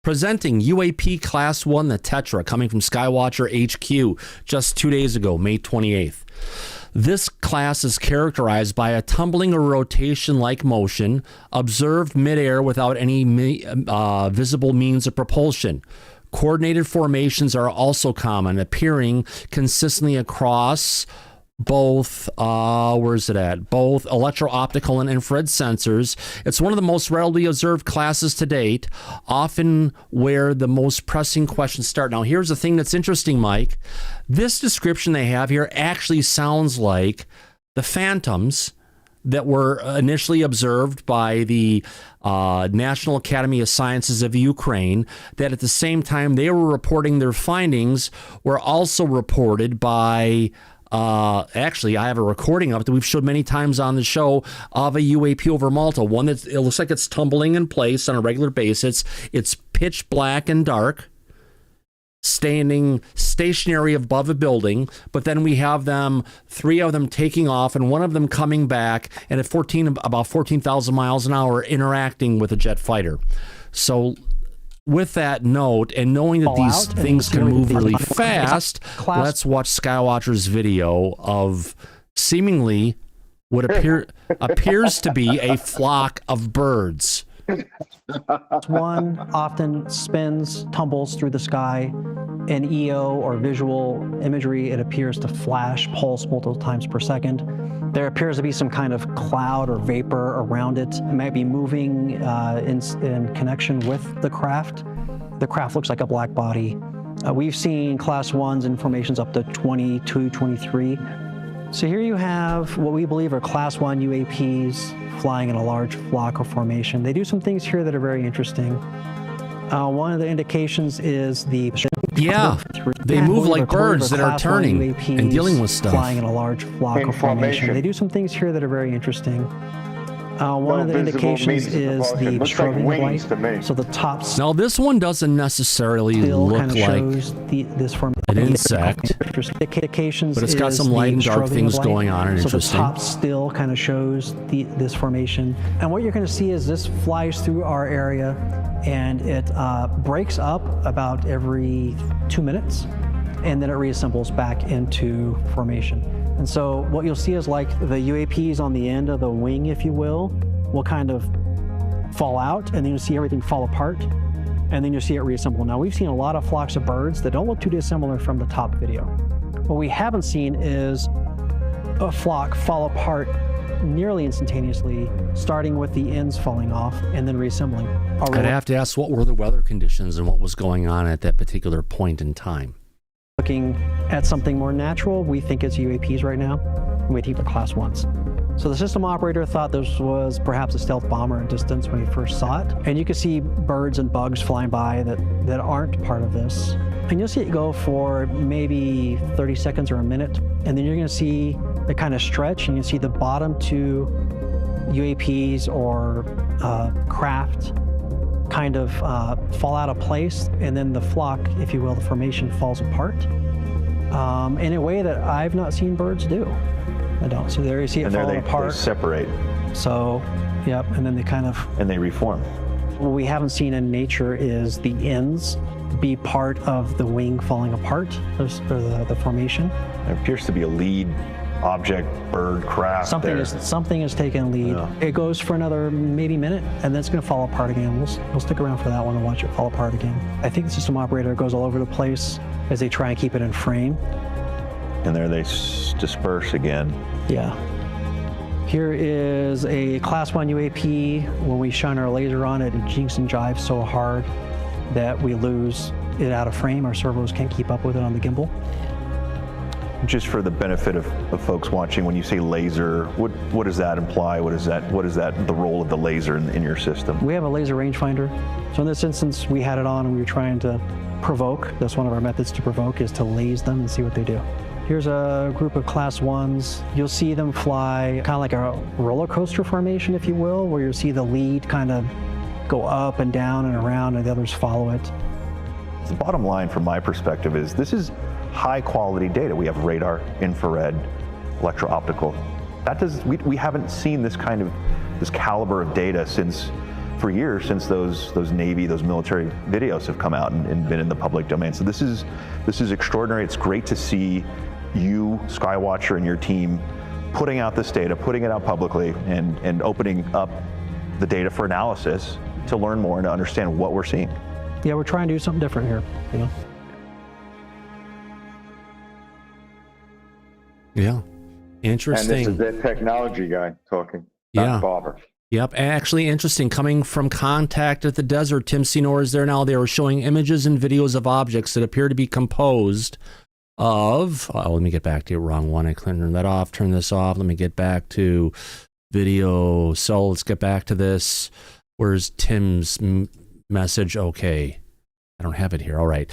Presenting UAP Class 1, the Tetra, coming from Skywatcher HQ just 2 days ago, May 28th. This class is characterized by a tumbling or rotation-like motion observed midair without any visible means of propulsion. Coordinated formations are also common, appearing consistently across both, both electro-optical and infrared sensors. It's one of the most readily observed classes to date, often where the most pressing questions start. Now, here's the thing that's interesting, Mike. This description they have here actually sounds like the phantoms that were initially observed by the National Academy of Sciences of Ukraine, that at the same time they were reporting their findings, were also reported by actually, I have a recording of it that we've showed many times on the show of a UAP over Malta, one that it looks like it's tumbling in place on a regular basis. It's pitch black and dark, standing stationary above a building, but then we have them, 3 of them taking off and 1 of them coming back, and at about 14,000 miles an hour interacting with a jet fighter. So with that note, and knowing that these things can move really fast, let's watch Skywatcher's video of seemingly what appears to be a flock of birds. One often spins, tumbles through the sky. In EO or visual imagery, it appears to flash, pulse multiple times per second. There appears to be some kind of cloud or vapor around it. It might be moving in connection with the craft. The craft looks like a black body. We've seen class 1s in formations up to 22, 23. So here you have what we believe are class 1 UAPs flying in a large flock or formation. They do some things here that are very interesting. One of the indications is they move like birds that are turning and dealing with stuff. Flying in a large flock or formation. They do some things here that are very interesting. One of the indications is the strobing light. So the tops. Now this one doesn't necessarily look like an insect, but it's got some light and dark things going on and interesting. So the top still kind of shows this formation. And what you're going to see is this flies through our area, and it breaks up about every 2 minutes, and then it reassembles back into formation. And so what you'll see is like the UAPs on the end of the wing, if you will kind of fall out, and then you'll see everything fall apart, and then you'll see it reassemble. Now, we've seen a lot of flocks of birds that don't look too dissimilar from the top video. What we haven't seen is a flock fall apart nearly instantaneously, starting with the ends falling off and then reassembling. I'd have to ask, what were the weather conditions and what was going on at that particular point in time? Looking at something more natural, we think it's UAPs right now. We think they're class 1s. So the system operator thought this was perhaps a stealth bomber at distance when he first saw it. And you can see birds and bugs flying by that aren't part of this. And you'll see it go for maybe 30 seconds or a minute. And then you're going to see it kind of stretch, and you see the bottom 2 UAPs or craft kind of fall out of place, and then the flock, if you will, the formation falls apart in a way that I've not seen birds do. I don't. So there you see it falling apart. They separate. So, yep, and then they kind of... And they reform. What we haven't seen in nature is the ends be part of the wing falling apart, or the formation. There appears to be a lead object, bird, craft. Something is taking lead. Yeah. It goes for another maybe minute, and then it's going to fall apart again. We'll stick around for that one and watch it fall apart again. I think the system operator goes all over the place as they try and keep it in frame. And there they disperse again. Yeah. Here is a class 1 UAP. When we shine our laser on it, it jinks and jives so hard that we lose it out of frame. Our servos can't keep up with it on the gimbal. Just for the benefit of folks watching, when you say laser, what does that imply? What is that the role of the laser in your system? We have a laser rangefinder. So in this instance, we had it on and we were trying to provoke. That's one of our methods to provoke, is to laze them and see what they do. Here's a group of class 1s. You'll see them fly kind of like a roller coaster formation, if you will, where you'll see the lead kind of go up and down and around, and the others follow it. The bottom line from my perspective is this is high quality data. We have radar, infrared, electro-optical. We haven't seen this caliber of data for years, since those Navy, those military videos have come out and been in the public domain. So this is extraordinary. It's great to see you, Skywatcher, and your team putting out this data, putting it out publicly, and opening up the data for analysis to learn more and to understand what we're seeing. Yeah, we're trying to do something different here, you know. Yeah, interesting. And this is the technology guy talking. Yeah. Barber. Yep, actually interesting. Coming from Contact at the Desert, Tim Senor is there now. They were showing images and videos of objects that appear to be composed of... let me get back to the wrong one. I turned that off, turn this off. Let me get back to video. So let's get back to this. Where's Tim's message? Okay. I don't have it here. All right.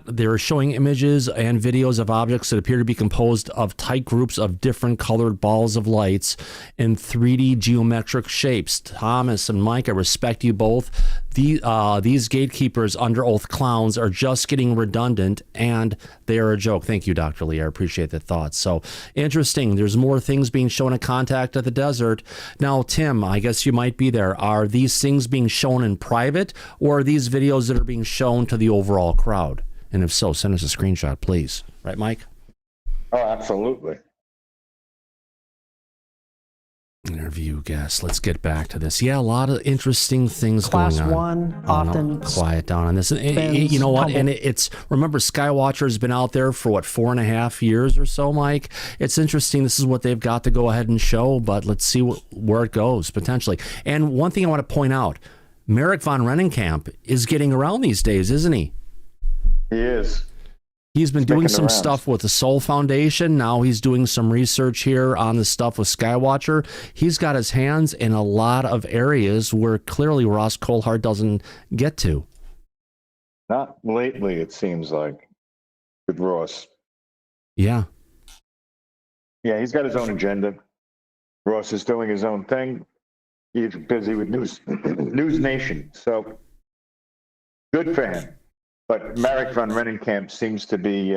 They're showing images and videos of objects that appear to be composed of tight groups of different colored balls of lights in 3D geometric shapes. Thomas and Mike, I respect you both. These gatekeepers under oath clowns are just getting redundant, and they are a joke. Thank you, Dr. Lee. I appreciate the thoughts. So interesting. There's more things being shown at Contact at the Desert. Now, Tim, I guess you might be there. Are these things being shown in private, or are these videos that are being shown to the overall crowd? And if so, send us a screenshot, please. Right, Mike? Oh, absolutely. Interview guest. Let's get back to this. Yeah, a lot of interesting things Class going on. one often quiet down on this. You know what? And it's, remember, Skywatcher has been out there for 4.5 years or so, Mike. It's interesting. This is what they've got to go ahead and show, but let's see where it goes potentially. And one thing I want to point out, Merrick von Rennenkamp is getting around these days, isn't he? He is. He's been doing some stuff with the Soul Foundation. Now he's doing some research here on the stuff with Skywatcher. He's got his hands in a lot of areas where clearly Ross Coulthart doesn't get to. Not lately, it seems like, with Ross. Yeah. Yeah, he's got his own agenda. Ross is doing his own thing. He's busy with News Nation. So good for him. But Merrick von Rennenkamp seems to be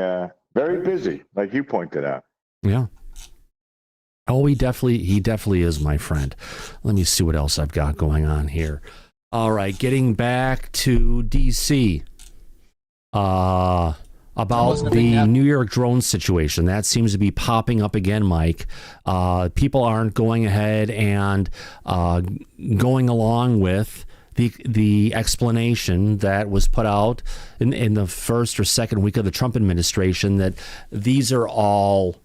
very busy, like you pointed out. Yeah. Oh, he definitely is, my friend. Let me see what else I've got going on here. All right, getting back to D.C. About the New York drone situation. That seems to be popping up again, Mike. People aren't going ahead and going along with the explanation that was put out in the first or second week of the Trump administration, that these are all,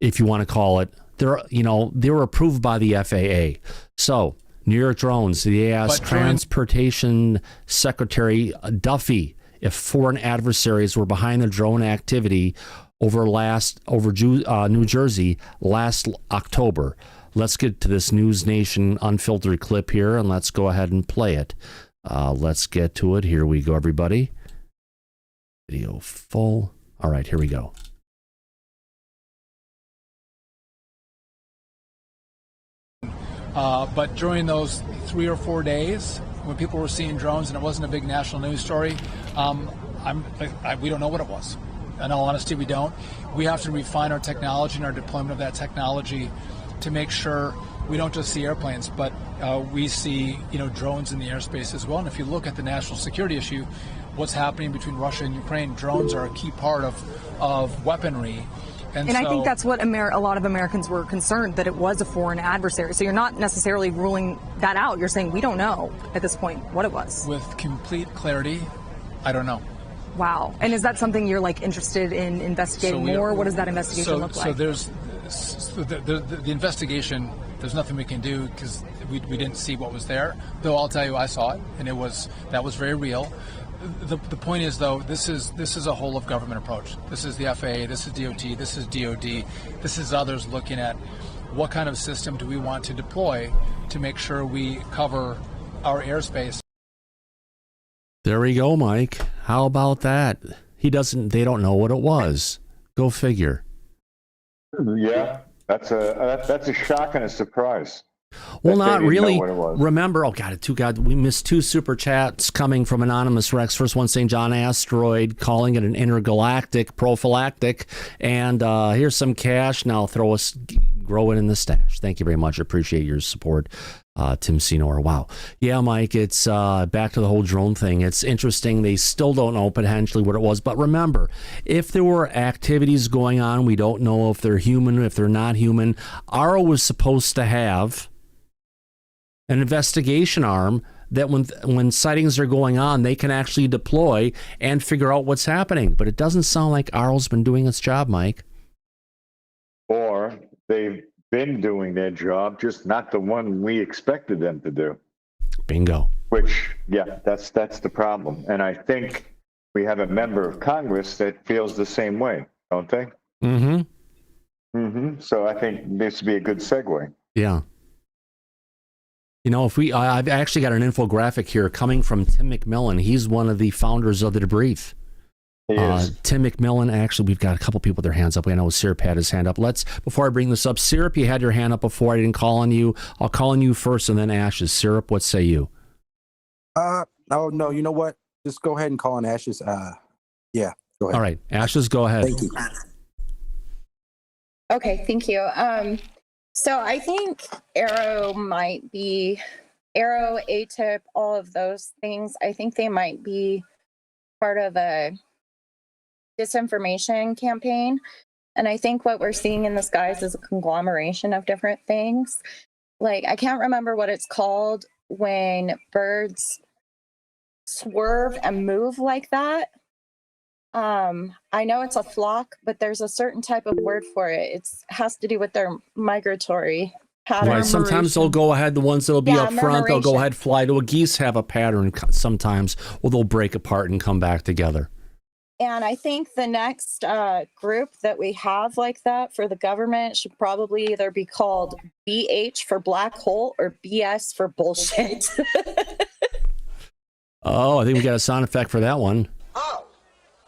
if you want to call it, they were approved by the FAA. So New York drones, they asked Transportation Secretary Duffy if foreign adversaries were behind the drone activity over New Jersey last October. Let's get to this News Nation unfiltered clip here, and let's go ahead and play it. Let's get to it. Here we go, everybody. Video full. All right, here we go. But during those 3 or 4 days, when people were seeing drones and it wasn't a big national news story, we don't know what it was. In all honesty, we don't. We have to refine our technology and our deployment of that technology to make sure we don't just see airplanes, but we see drones in the airspace as well. And if you look at the national security issue, what's happening between Russia and Ukraine, drones are a key part of weaponry. And I think that's what a lot of Americans were concerned, that it was a foreign adversary. So you're not necessarily ruling that out. You're saying we don't know at this point what it was. With complete clarity, I don't know. Wow. And is that something you're interested in investigating more? What does that investigation look like? So there's the investigation. There's nothing we can do because we didn't see what was there. Though I'll tell you, I saw it, and that was very real. The point is, though, this is a whole of government approach. This is the FAA, this is DOT, this is DOD, this is others looking at what kind of system do we want to deploy to make sure we cover our airspace. There we go, Mike. How about that? They don't know what it was. Go figure. Yeah, that's a shock and a surprise. Well, not really. Remember, we missed 2 super chats coming from Anonymous Rex. First one saying John Asteroid, calling it an intergalactic prophylactic. And here's some cash. Now grow it in the stash. Thank you very much. Appreciate your support, Tim Senor. Wow. Yeah, Mike, it's back to the whole drone thing. It's interesting. They still don't know potentially what it was. But remember, if there were activities going on, we don't know if they're human, if they're not human. AARO was supposed to have an investigation arm that when sightings are going on, they can actually deploy and figure out what's happening. But it doesn't sound like AARO's been doing its job, Mike. Or they've been doing their job, just not the one we expected them to do. Bingo. Which, yeah, that's the problem. And I think we have a member of Congress that feels the same way, don't they? Mm-hmm. So I think this would be a good segue. Yeah. You know, I've actually got an infographic here coming from Tim McMillan. He's one of the founders of the debrief. Tim McMillan, actually, we've got a couple people with their hands up. I know Syrup had his hand up. Before I bring this up, Syrup, you had your hand up before. I didn't call on you. I'll call on you first and then Ashes. Syrup, what say you? Oh, no, you know what? Just go ahead and call on Ashes. Yeah, go ahead. All right, Ashes, go ahead. Thank you. Okay, thank you. So I think AARO might be, AARO, ATIP, all of those things, I think they might be part of a disinformation campaign. And I think what we're seeing in the skies is a conglomeration of different things. Like, I can't remember what it's called when birds swerve and move like that. I know it's a flock, but there's a certain type of word for it. It has to do with their migratory pattern. Right. Sometimes they'll go ahead, the ones that'll be up front, they'll go ahead, fly to a geese, have a pattern sometimes, or they'll break apart and come back together. And I think the next group that we have like that for the government should probably either be called BH for black hole or BS for bullshit. Oh, I think we got a sound effect for that one. Oh,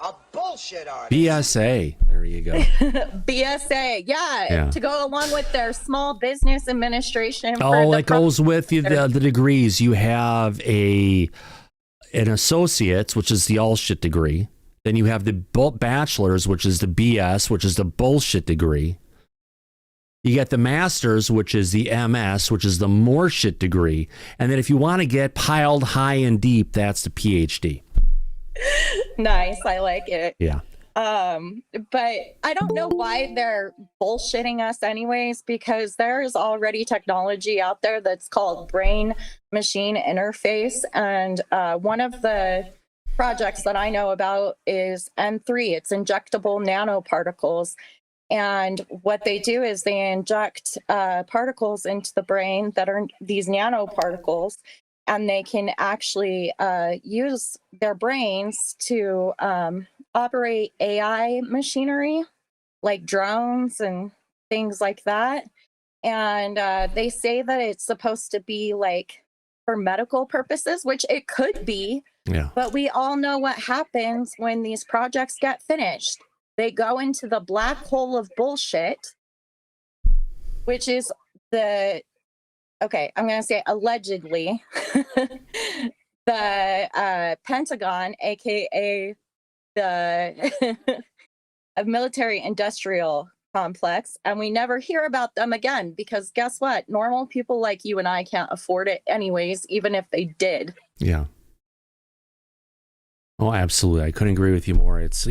a bullshit artist. BSA. There you go. BSA, yeah, to go along with their Small Business Administration. Oh, it goes with the degrees. You have an associate's, which is the all shit degree. Then you have the bachelor's, which is the BS, which is the bullshit degree. You get the master's, which is the MS, which is the more shit degree. And then if you want to get piled high and deep, that's the PhD. Nice. I like it. Yeah. But I don't know why they're bullshitting us anyways, because there is already technology out there that's called brain machine interface. And one of the projects that I know about is N3. It's injectable nanoparticles. And what they do is they inject particles into the brain that are these nanoparticles, and they can actually use their brains to operate AI machinery, like drones and things like that. And they say that it's supposed to be like for medical purposes, which it could be. Yeah. But we all know what happens when these projects get finished. They go into the black hole of bullshit, which is I'm going to say allegedly, the Pentagon, aka the military industrial complex. And we never hear about them again, because guess what? Normal people like you and I can't afford it anyways, even if they did. Yeah. Oh, absolutely. I couldn't agree with you more. It's,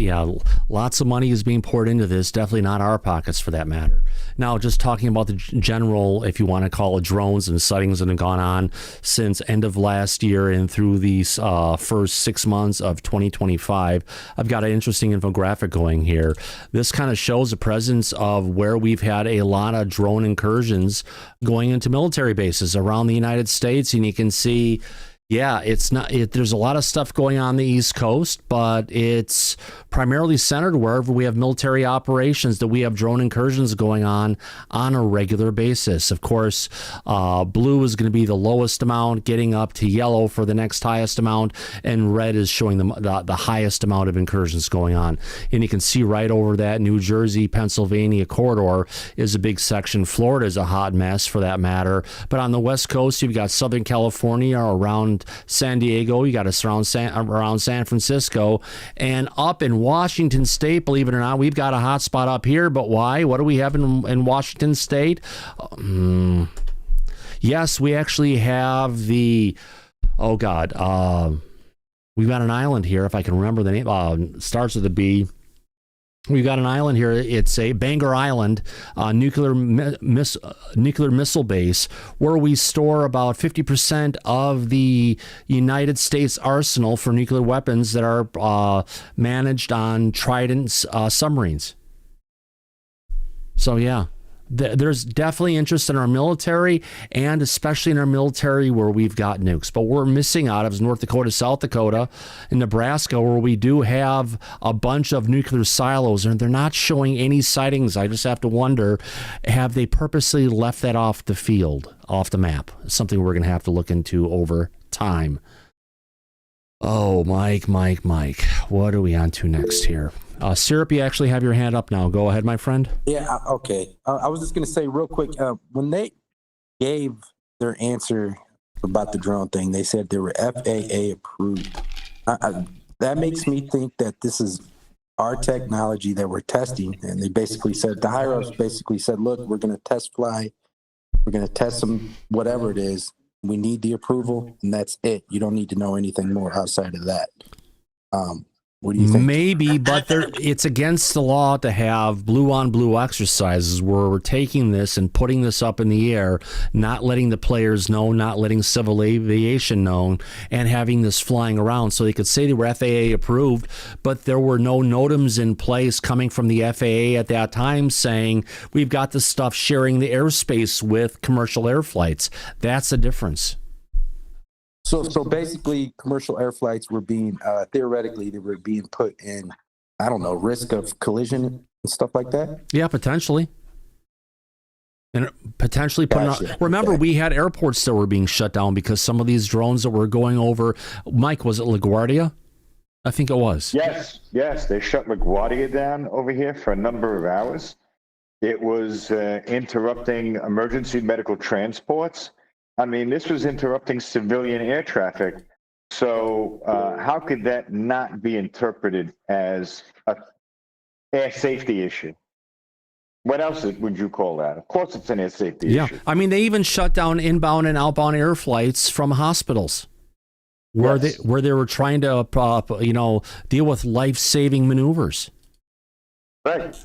lots of money is being poured into this. Definitely not our pockets for that matter. Now, just talking about the general, if you want to call it, drones and sightings that have gone on since end of last year and through these first 6 months of 2025, I've got an interesting infographic going here. This kind of shows the presence of where we've had a lot of drone incursions going into military bases around the United States. And you can see, there's a lot of stuff going on the East Coast, but it's primarily centered wherever we have military operations that we have drone incursions going on a regular basis. Of course, blue is going to be the lowest amount, getting up to yellow for the next highest amount, and red is showing the highest amount of incursions going on. And you can see right over that New Jersey, Pennsylvania corridor is a big section. Florida is a hot mess for that matter. But on the West Coast, you've got Southern California around San Diego, you got us around San Francisco, and up in Washington State, believe it or not, we've got a hot spot up here. But why? What do we have in Washington State? Yes, we actually have we've got an island here, if I can remember the name, starts with a B. We've got an island here. It's a Bangor Island nuclear missile base where we store about 50% of the United States arsenal for nuclear weapons that are managed on Trident submarines. So, there's definitely interest in our military, and especially in our military where we've got nukes. But we're missing out of North Dakota, South Dakota, and Nebraska, where we do have a bunch of nuclear silos, and they're not showing any sightings. I just have to wonder, have they purposely left that off the field, off the map? Something we're going to have to look into over time. Oh, Mike, what are we on to next here? Syrup, you actually have your hand up now. Go ahead, my friend. Yeah, okay. I was just going to say real quick, when they gave their answer about the drone thing, they said they were FAA approved. That makes me think that this is our technology that we're testing. And they basically said, the higher ups basically said, look, we're going to test fly. We're going to test some, whatever it is. We need the approval, and that's it. You don't need to know anything more outside of that. What do you think? Maybe, but it's against the law to have blue-on-blue exercises where we're taking this and putting this up in the air, not letting the players know, not letting civil aviation know, and having this flying around. So they could say they were FAA approved, but there were no NOTAMs in place coming from the FAA at that time saying, we've got this stuff sharing the airspace with commercial air flights. That's the difference. So basically, commercial air flights were being, theoretically, they were being put in, I don't know, risk of collision and stuff like that? Yeah, potentially. And potentially putting Gotcha. out, remember, we had airports that were being shut down because some of these drones that were going over, Mike, was it LaGuardia? I think it was. Yes. They shut LaGuardia down over here for a number of hours. It was interrupting emergency medical transports. I mean, this was interrupting civilian air traffic. So how could that not be interpreted as an air safety issue? What else would you call that? Of course it's an air safety issue. I mean, they even shut down inbound and outbound air flights from hospitals where they were trying to, deal with life-saving maneuvers. Right.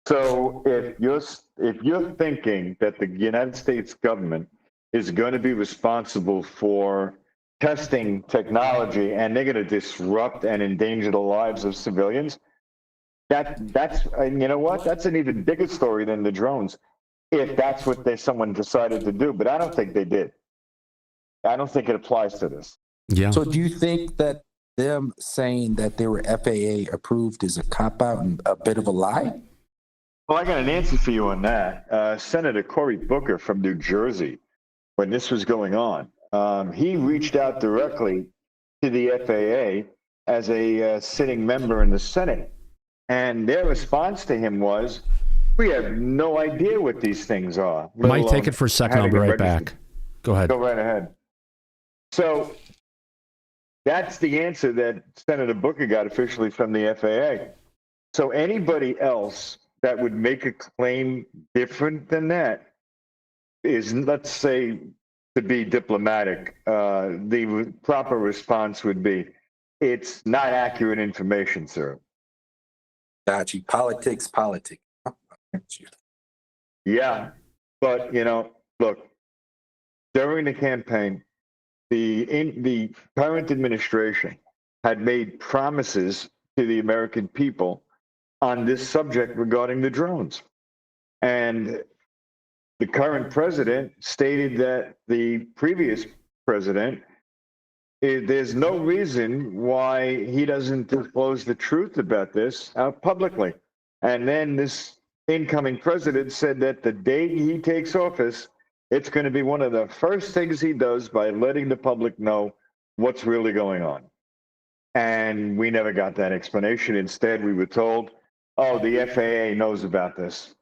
So if you're thinking that the United States government is going to be responsible for testing technology and they're going to disrupt and endanger the lives of civilians, that's and you know what? That's an even bigger story than the drones, if that's what someone decided to do. But I don't think they did. I don't think it applies to this. Yeah. So do you think that them saying that they were FAA approved is a cop-out and a bit of a lie? Well, I got an answer for you on that. Senator Cory Booker from New Jersey, when this was going on, he reached out directly to the FAA as a sitting member in the Senate. And their response to him was, we have no idea what these things are. Might take it for a second. I'll be right back. Go ahead. Go right ahead. So that's the answer that Senator Booker got officially from the FAA. So anybody else that would make a claim different than that is, let's say, to be diplomatic, the proper response would be, it's not accurate information, sir. Got you. Politics. Yeah, but look, during the campaign, the current administration had made promises to the American people on this subject regarding the drones, and the current president stated that the previous president, there's no reason why he doesn't disclose the truth about this publicly. And then this incoming president said that the day he takes office, it's going to be one of the first things he does by letting the public know what's really going on. And we never got that explanation. Instead, we were told, oh, the FAA knows about this.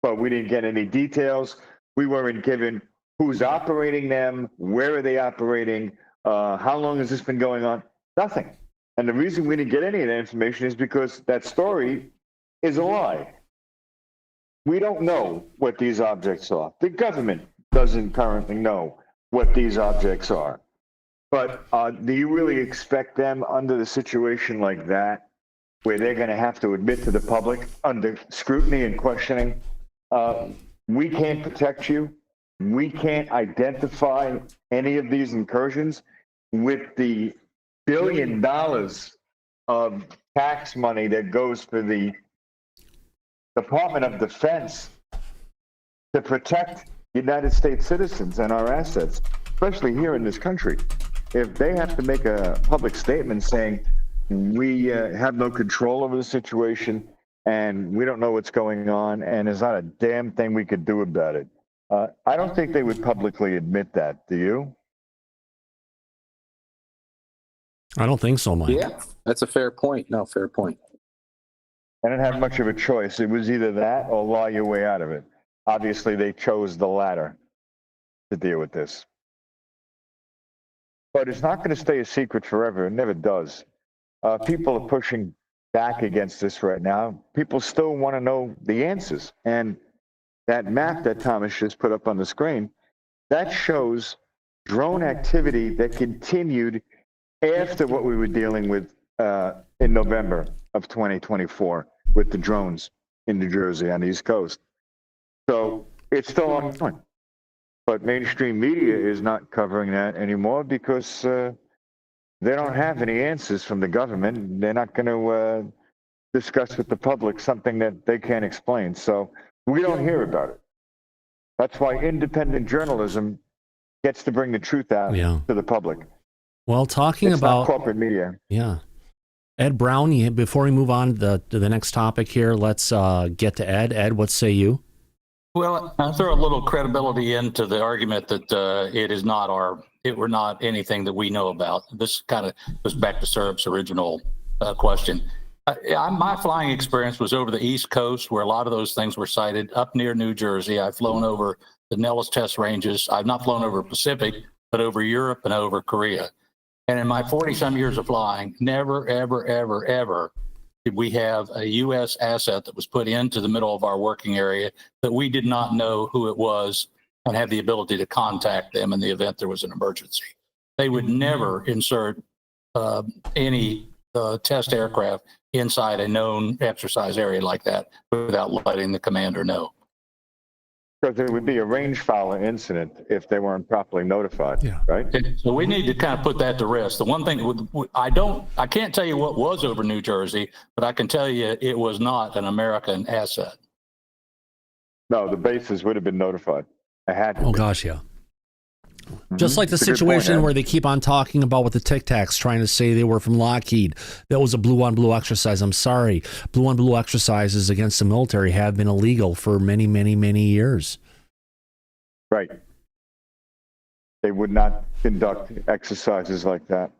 But we didn't get any details. We weren't given who's operating them, where are they operating, how long has this been going on? Nothing. And the reason we didn't get any of that information is because that story is a lie. We don't know what these objects are. The government doesn't currently know what these objects are. But do you really expect them under the situation like that, where they're going to have to admit to the public under scrutiny and questioning, we can't protect you, we can't identify any of these incursions, with the $1 billion of tax money that goes for the Department of Defense to protect United States citizens and our assets, especially here in this country. If they have to make a public statement saying we have no control over the situation and we don't know what's going on and there's not a damn thing we could do about it, I don't think they would publicly admit that. Do you? I don't think so, Mike. Yeah, that's a fair point. No, fair point. I didn't have much of a choice. It was either that or lie your way out of it. Obviously, they chose the latter to deal with this. But it's not going to stay a secret forever. It never does. People are pushing back against this right now. People still want to know the answers. And that map that Thomas just put up on the screen, that shows drone activity that continued after what we were dealing with in November of 2024 with the drones in New Jersey on the East Coast. So it's still ongoing. But mainstream media is not covering that anymore because they don't have any answers from the government. They're not going to discuss with the public something that they can't explain. So we don't hear about it. That's why independent journalism gets to bring the truth out to the public. Well, talking it's about not corporate media. Yeah. Ed Brown, before we move on to the next topic here, let's get to Ed. Ed, what say you? Well, I throw a little credibility into the argument that it were not anything that we know about. This kind of goes back to Sirup's original question. My flying experience was over the East Coast, where a lot of those things were sighted up near New Jersey. I've flown over the Nellis test ranges. I've not flown over Pacific, but over Europe and over Korea. And in my 40-some years of flying, never, ever, ever, ever did we have a U.S. asset that was put into the middle of our working area that we did not know who it was and have the ability to contact them in the event there was an emergency. They would never insert any test aircraft inside a known exercise area like that without letting the commander know. Because it would be a range fowler incident if they weren't properly notified, right? So we need to kind of put that to rest. The one thing I can't tell you what was over New Jersey, but I can tell you it was not an American asset. No, the bases would have been notified. I had to. Oh gosh, yeah. Just like the situation where they keep on talking about with the Tic Tacs, trying to say they were from Lockheed. That was a blue-on-blue exercise. I'm sorry. Blue-on-blue exercises against the military have been illegal for many, many, many years. Right. They would not conduct exercises like that.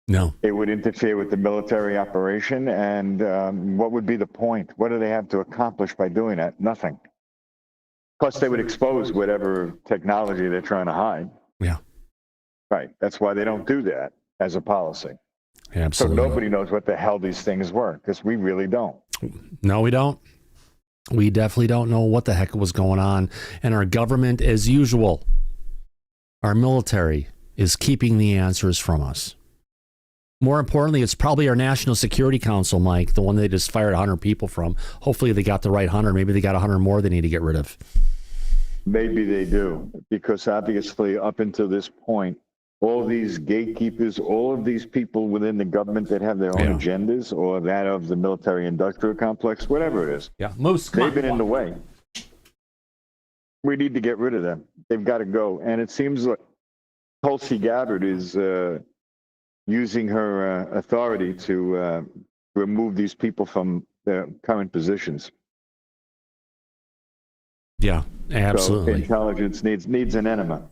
No. It would interfere with the military operation, and what would be the point? What do they have to accomplish by doing that? Nothing. Plus, they would expose whatever technology they're trying to hide. Yeah. Right. That's why they don't do that as a policy. Yeah, absolutely. So nobody knows what the hell these things were, because we really don't. No, we don't. We definitely don't know what the heck was going on. And our government, as usual, our military, is keeping the answers from us. More importantly, it's probably our National Security Council, Mike, the one they just fired 100 people from. Hopefully they got the right 100. Maybe they got 100 more they need to get rid of. Maybe they do, because obviously up until this point, all these gatekeepers, all of these people within the government that have their own agendas, or that of the military-industrial complex, whatever it is, they've been in the way. We need to get rid of them. They've got to go. And it seems like Tulsi Gabbard is using her authority to remove these people from their current positions. Yeah, absolutely. So intelligence needs an enema.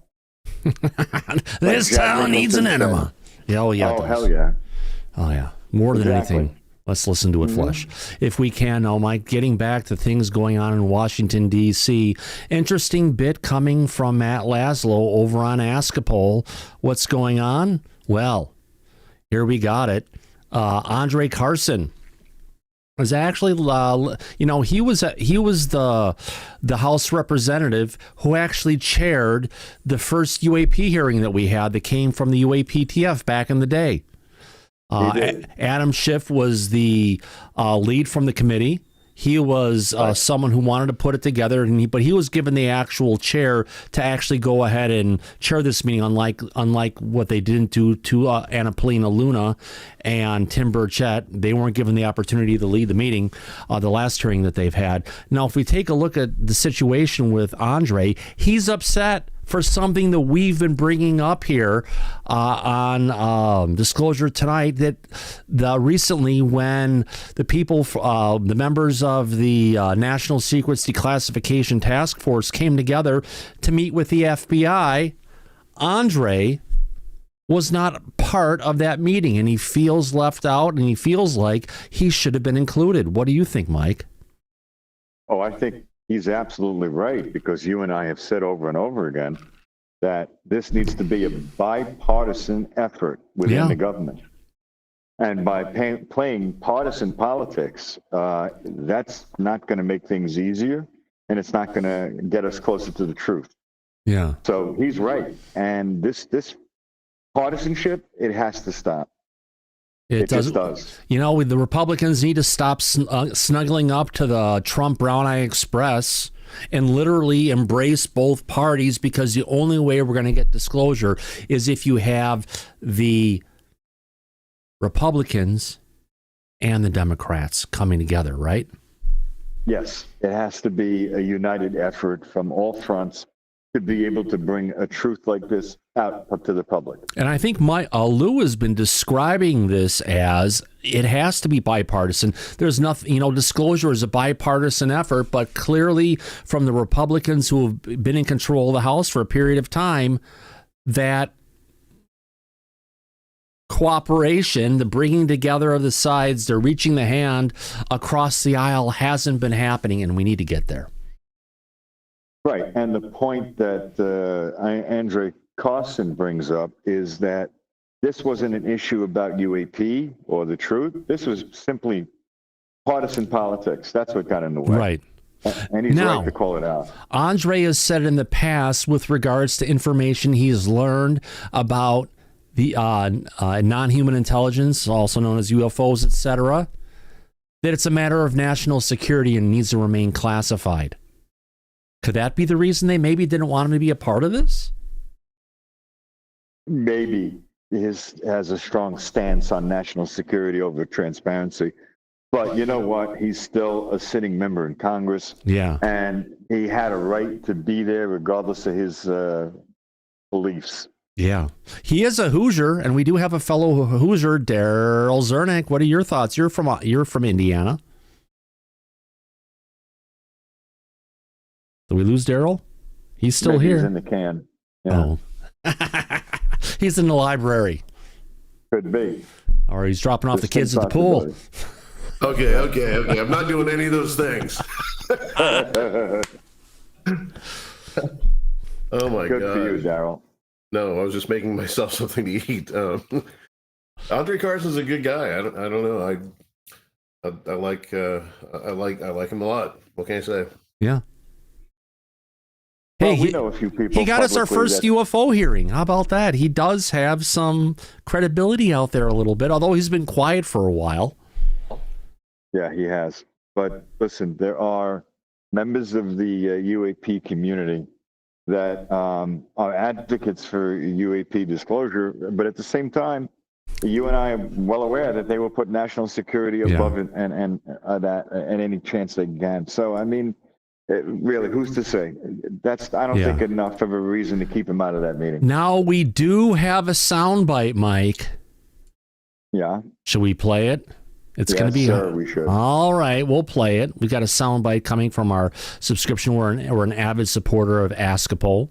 This town needs an enema. Yeah, oh, yeah. Oh, hell yeah. Oh, yeah. More than anything. Let's listen to it flush. If we can now, Mike, getting back to things going on in Washington, D.C., interesting bit coming from Matt Laszlo over on Askapol. What's going on? Well, here we got it. Andre Carson was actually, he was the House representative who actually chaired the first UAP hearing that we had that came from the UAPTF back in the day. Adam Schiff was the lead from the committee. He was someone who wanted to put it together, but he was given the actual chair to actually go ahead and chair this meeting, unlike what they didn't do to Anna Paulina Luna and Tim Burchett. They weren't given the opportunity to lead the meeting, the last hearing that they've had. Now, if we take a look at the situation with Andre, he's upset for something that we've been bringing up here on Disclosure Tonight, that recently when the people, the members of the National Secrets Declassification Task Force came together to meet with the FBI, Andre was not part of that meeting, and he feels left out, and he feels like he should have been included. What do you think, Mike? Oh, I think he's absolutely right, because you and I have said over and over again that this needs to be a bipartisan effort within the government. And by playing partisan politics, that's not going to make things easier, and it's not going to get us closer to the truth. Yeah. So he's right. And this partisanship, it has to stop. It just does. You know, the Republicans need to stop snuggling up to the Trump Brown Eye Express and literally embrace both parties, because the only way we're going to get disclosure is if you have the Republicans and the Democrats coming together, right? Yes, it has to be a united effort from all fronts to be able to bring a truth like this out to the public. And I think Lou has been describing this as it has to be bipartisan. There's nothing, disclosure is a bipartisan effort, but clearly from the Republicans who have been in control of the House for a period of time, that cooperation, the bringing together of the sides, the reaching the hand across the aisle hasn't been happening, and we need to get there. Right, and the point that Andre Carson brings up is that this wasn't an issue about UAP or the truth. This was simply partisan politics. That's what got in the way. Right. And he's right to call it out. Andre has said in the past, with regards to information he has learned about the non-human intelligence, also known as UFOs, etc., that it's a matter of national security and needs to remain classified. Could that be the reason they maybe didn't want him to be a part of this? Maybe he has a strong stance on national security over transparency. But you know what? He's still a sitting member in Congress. Yeah. And he had a right to be there regardless of his beliefs. Yeah. He is a Hoosier, and we do have a fellow Hoosier, Daryl Zernick. What are your thoughts? You're from Indiana. Did we lose Daryl? He's still Maybe here. He's in the can. Yeah. Oh. He's in the library. Could be. Or he's dropping off the kids at the pool. Okay. I'm not doing any of those things. Oh my God. Good for you, Daryl. No, I was just making myself something to eat. Andre Carson's a good guy. I don't know. I like him a lot. What can I say? Yeah. Well, Hey, we know a few people. he got us our first UFO hearing. How about that? He does have some credibility out there a little bit, although he's been quiet for a while. Yeah, he has. But listen, there are members of the UAP community that are advocates for UAP disclosure, but at the same time, you and I are well aware that they will put national security above it and that at any chance they can. So, I mean, really, who's to say? I don't think enough of a reason to keep him out of that meeting. Now, we do have a soundbite, Mike. Yeah. Should we play it? It's going to be. Sir, we should. All right, we'll play it. We've got a soundbite coming from our subscription. We're an avid supporter of Askapol.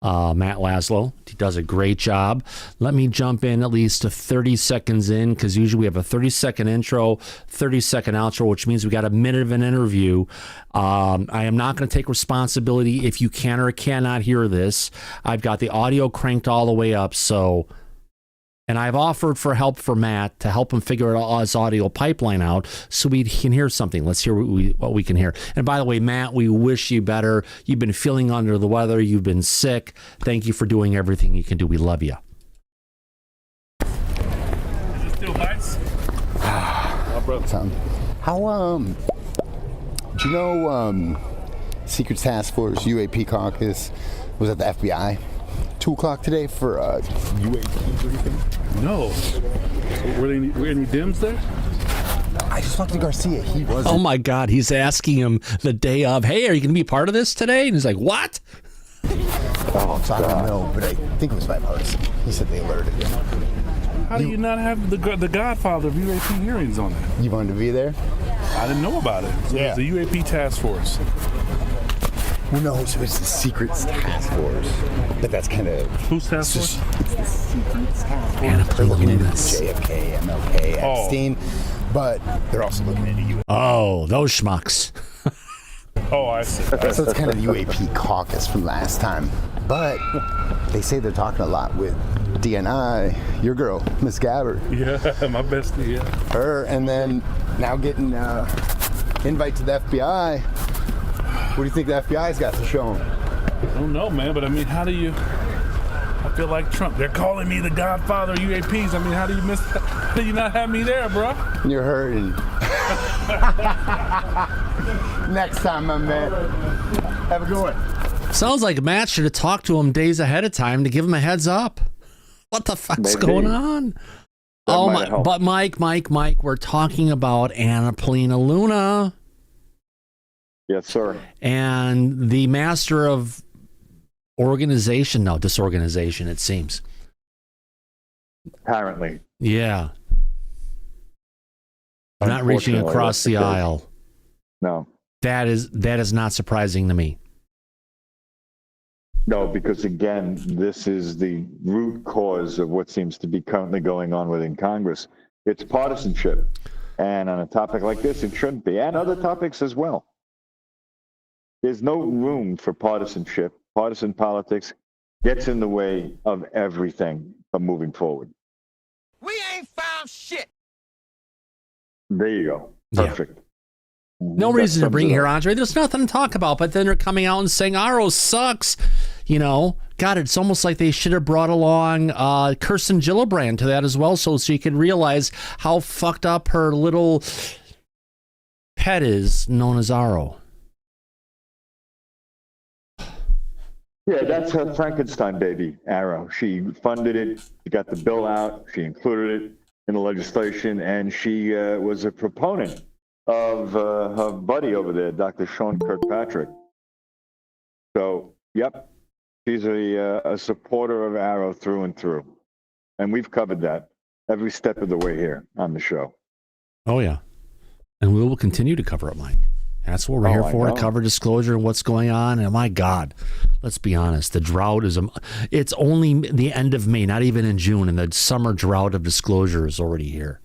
Matt Laszlo. He does a great job. Let me jump in at least to 30 seconds in, because usually we have a 30-second intro, 30-second outro, which means we got a minute of an interview. I am not going to take responsibility if you can or cannot hear this. I've got the audio cranked all the way up, and I've offered for help for Matt to help him figure his audio pipeline out so we can hear something. Let's hear what we can hear. And by the way, Matt, we wish you better. You've been feeling under the weather. You've been sick. Thank you for doing everything you can do. We love you. Is it still bites? How Do you know Secret Task Force UAP caucus was at the FBI 2 o'clock today for UAP briefing? No. Were any Dems there? I just talked to Garcia. He wasn't. Oh my God, he's asking him the day of, hey, are you going to be part of this today? And he's like, what? Oh, so I don't know, but I think it was bipartisan. He said they alerted him. How do you not have the godfather of UAP hearings on it? You wanted to be there? I didn't know about it. So Yeah. It's the UAP task force. Well, no, so it's the Secret Task Force. But that's kind of... Who's task force? It's the Secret Task Force. They're looking into JFK, MLK, Epstein, but they're also looking into UAP. Oh, those schmucks. Oh, I see. So it's kind of the UAP caucus from last time. But they say they're talking a lot with DNI, your girl, Miss Gabbard. Yeah, my bestie, yeah. Her, and then now getting invite to the FBI. What do you think the FBI's got to show them? I don't know, man, but I mean, how do you... I feel like Trump. They're calling me the godfather of UAPs. I mean, how do you miss... How do you not have me there, bro? You're hurting. Next time, my man. Have a good one. Sounds like Matt should have talked to him days ahead of time to give him a heads up. What the fuck's going on? Oh my! But Mike, we're talking about Annapolena Luna. Yes, sir. And the master of disorganization, it seems. Apparently. Yeah. Not reaching across the aisle. No. That is not surprising to me. No, because again, this is the root cause of what seems to be currently going on within Congress. It's partisanship. And on a topic like this, it shouldn't be. And other topics as well. There's no room for partisanship. Partisan politics gets in the way of everything from moving forward. We ain't found shit. There you go. Perfect. No reason to bring here, Andre. There's nothing to talk about, but then they're coming out and saying AARO sucks. You know, God, it's almost like they should have brought along Kirsten Gillibrand to that as well, so she could realize how fucked up her little pet is known as AARO. Yeah, that's her Frankenstein baby, AARO. She funded it. She got the bill out. She included it in the legislation, and she was a proponent of her buddy over there, Dr. Sean Kirkpatrick. So, yep, she's a supporter of AARO through and through. And we've covered that every step of the way here on the show. Oh, yeah. And we will continue to cover it, Mike. That's what we're here for, to cover disclosure and what's going on. And my God, let's be honest, the drought it's only the end of May, not even in June, and the summer drought of disclosure is already here.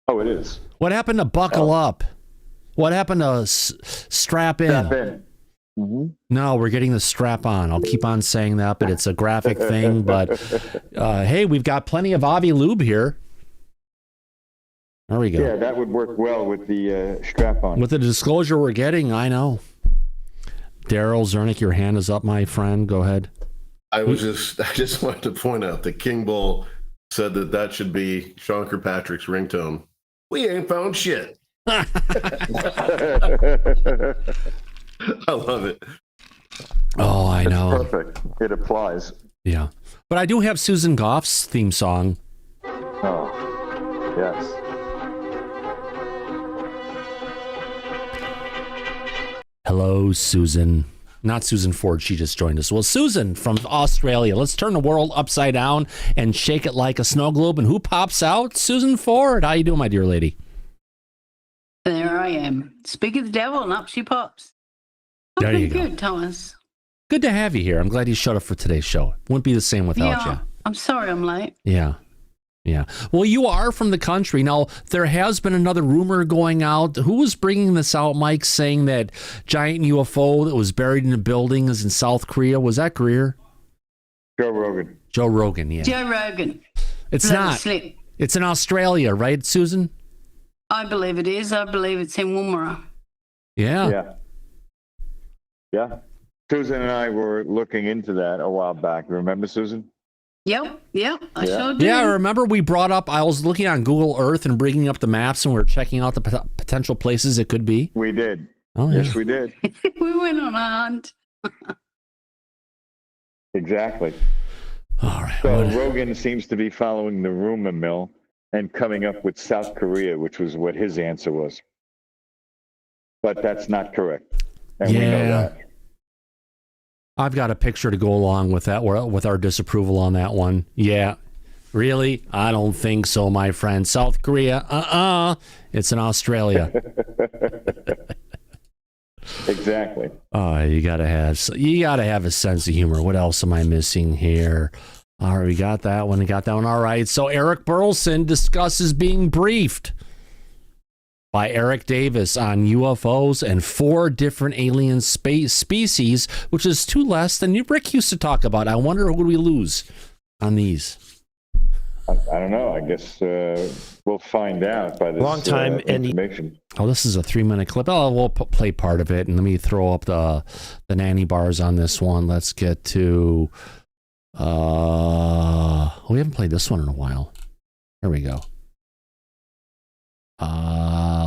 Oh, it is. What happened to buckle up? What happened to strap in? Strap in. Mm-hmm. No, we're getting the strap on. I'll keep on saying that, but it's a graphic thing. But hey, we've got plenty of Avi Lube here. There we go. Yeah, that would work well with the strap on. With the disclosure we're getting, I know. Daryl Zernick, your hand is up, my friend. Go ahead. I just wanted to point out that King Bull said that should be Sean Kirkpatrick's ringtone. We ain't found shit. I love it. Oh, I know. It's perfect. It applies. Yeah. But I do have Susan Goff's theme song. Oh, yes. Hello, Susan. Not Susan Ford. She just joined us. Well, Susan from Australia. Let's turn the world upside down and shake it like a snow globe. And who pops out? Susan Ford. How you doing, my dear lady? There I am. Speak of the devil, and up she pops. There you Pretty go. good, Thomas. Good to have you here. I'm glad you showed up for today's show. Wouldn't be the same without you. I'm sorry I'm late. Yeah. Yeah. Well, you are from the country. Now, there has been another rumor going out. Who was bringing this out, Mike, saying that giant UFO that was buried in a building is in South Korea? Was that Greer? Joe Rogan. Joe Rogan, yeah. Joe Rogan. It's Let it not. slip. It's in Australia, right, Susan? I believe it is. I believe it's in Woomera. Yeah. Yeah. Yeah. Susan and I were looking into that a while back. Remember, Susan? Yep, I sure do. Yeah, I remember we brought up, I was looking on Google Earth and bringing up the maps and we were checking out the potential places it could be. We did. Oh, yeah. Yes, we did. We went on a hunt. Exactly. All right. So Rogan seems to be following the rumor mill and coming up with South Korea, which was what his answer was. But that's not correct. And we know that. I've got a picture to go along with that, with our disapproval on that one. Yeah. Really? I don't think so, my friend. South Korea, it's in Australia. Exactly. Oh, you gotta have a sense of humor. What else am I missing here? All right, we got that one. All right. So Eric Burleson discusses being briefed by Eric Davis on UFOs and 4 different alien species, which is 2 less than Rick used to talk about. I wonder who we lose on these. I don't know. I guess we'll find out by this long time information. Oh, this is a 3-minute clip. Oh, we'll play part of it, and let me throw up the nanny bars on this one. Let's get to. We haven't played this one in a while. Here we go.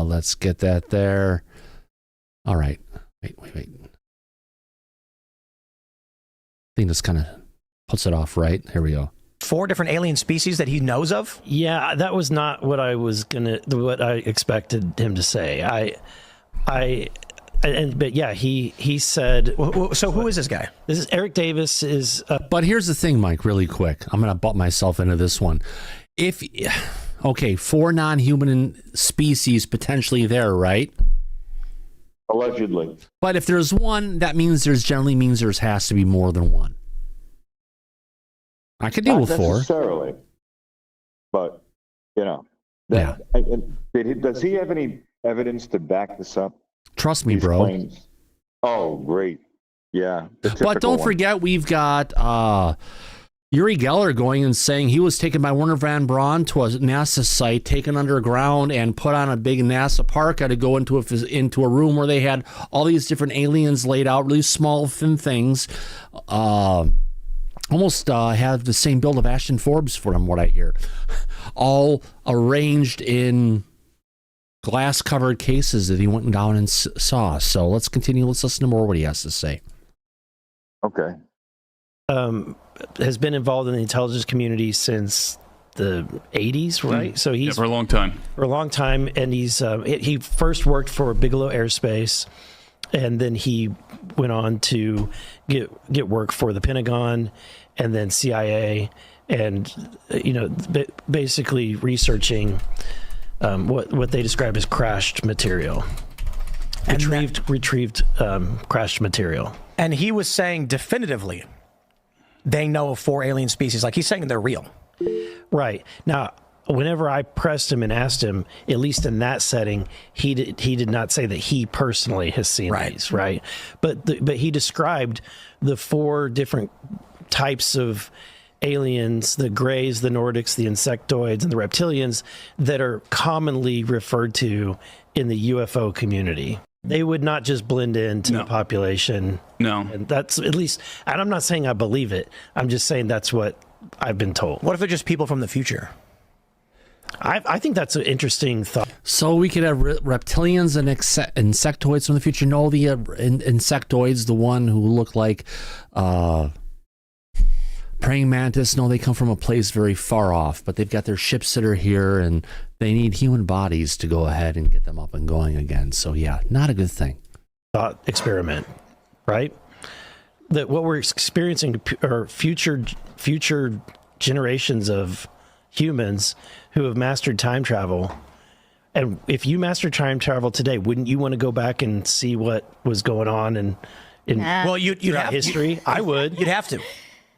Let's get that there. All right. Wait. I think this kind of puts it off, right? Here we go. 4 different alien species that he knows of? Yeah, that was not what I expected him to say. But yeah, he said. So who is this guy? This is Eric Davis. But here's the thing, Mike. Really quick, I'm gonna butt myself into this one. 4 non-human species potentially there, right? Allegedly. But if there's one, that means there has to be more than one. I could deal with 4. Necessarily. But, does he have any evidence to back this up? Trust me, bro. Claims? Oh, great. Yeah. But don't forget, we've got Uri Geller going and saying he was taken by Werner Van Braun to a NASA site, taken underground, and put on a big NASA parka to go into a room where they had all these different aliens laid out, really small, thin things. Almost have the same build of Ashton Forbes, from what I hear. All arranged in glass-covered cases that he went down and saw. So let's continue. Let's listen to more what he has to say. Okay. Has been involved in the intelligence community since the 80s, right? So he's for a long time. And he first worked for Bigelow Aerospace, and then he went on to get work for the Pentagon and then CIA, and basically researching what they describe as crashed material, retrieved crashed material. And he was saying definitively they know of 4 alien species. Like, he's saying they're real. Right. Now, whenever I pressed him and asked him, at least in that setting, he did not say that he personally has seen these, right? But he described the 4 different types of aliens, the Greys, the Nordics, the insectoids, and the reptilians that are commonly referred to in the UFO community. They would not just blend into the population. No. And that's, at least, and I'm not saying I believe it. I'm just saying that's what I've been told. What if they're just people from the future? I think that's an interesting thought. So we could have reptilians and insectoids from the future. No, the insectoids, the one who look like praying mantis. No, they come from a place very far off, but they've got their ships that are here, and they need human bodies to go ahead and get them up and going again. So yeah, not a good thing. Thought experiment, right? That what we're experiencing are future generations of humans who have mastered time travel. And if you master time travel today, wouldn't you want to go back and see what was going on in you'd have history? I would. You'd have to.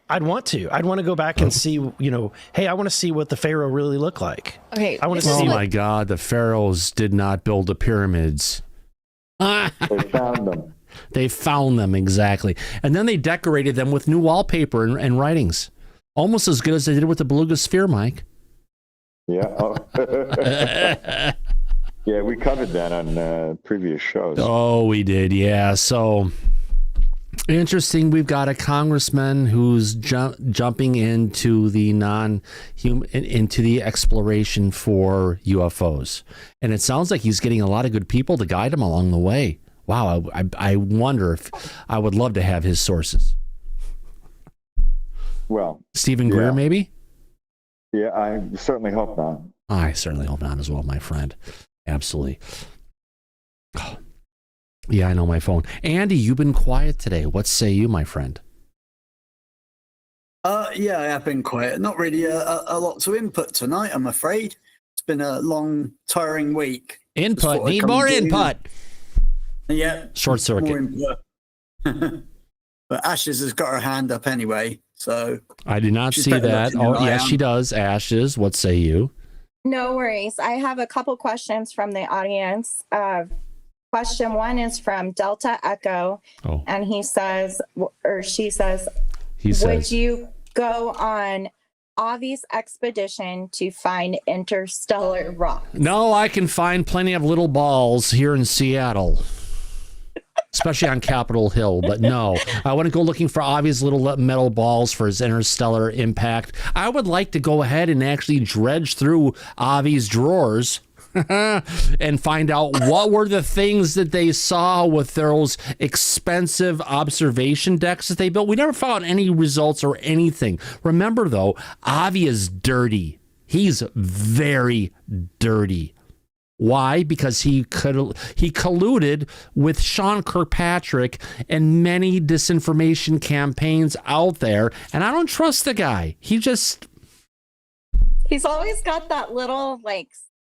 I'd want to. I'd want to go back and see, hey, I want to see what the Pharaoh really looked like. Okay. I want to see. Oh my God, the pharaohs did not build the pyramids. They found them. They found them, exactly. And then they decorated them with new wallpaper and writings. Almost as good as they did with the Beluga Sphere, Mike. Yeah. Oh. Yeah, we covered that on previous shows. Oh, we did, yeah. So Interesting. We've got a congressman who's jumping into the into the exploration for UFOs, and it sounds like he's getting a lot of good people to guide him along the way. Wow, I wonder if I would love to have his sources. Well, Stephen Greer, maybe. Yeah, I certainly hope not. I certainly hope not as well, my friend. Absolutely. Yeah, I know my phone. Andy, you've been quiet today. What say you, my friend? Yeah, I have been quiet. Not really a lot to input tonight, I'm afraid. It's been a long, tiring week. Input. Need more input. Yeah. Short circuit. But Ashes has got her hand up anyway, so. I did not see that. Oh, yes, she does. Ashes, what say you? No worries. I have a couple questions from the audience. Question one is from Delta Echo, and he says, or she says, would you go on Avi's expedition to find interstellar rock? No, I can find plenty of little balls here in Seattle, especially on Capitol Hill, but no, I want to go looking for Avi's little metal balls for his interstellar impact. I would like to go ahead and actually dredge through Avi's drawers and find out what were the things that they saw with those expensive observation decks that they built. We never found any results or anything. Remember, though, Avi is dirty. He's very dirty. Why? Because he colluded with Sean Kirkpatrick and many disinformation campaigns out there, and I don't trust the guy. He's always got that little,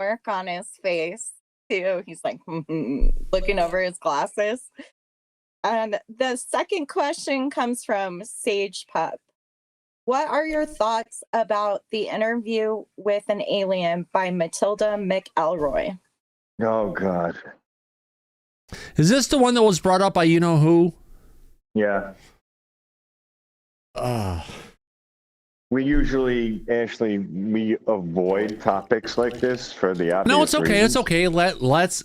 smirk on his face too. He's like looking over his glasses. And the second question comes from Sage Pup. What are your thoughts about the interview with an alien by Matilda McElroy? Oh God. Is this the one that was brought up by you know who? Yeah. We usually, Ashley, we avoid topics like this for the obvious No, it's okay. reasons. It's okay. Let's.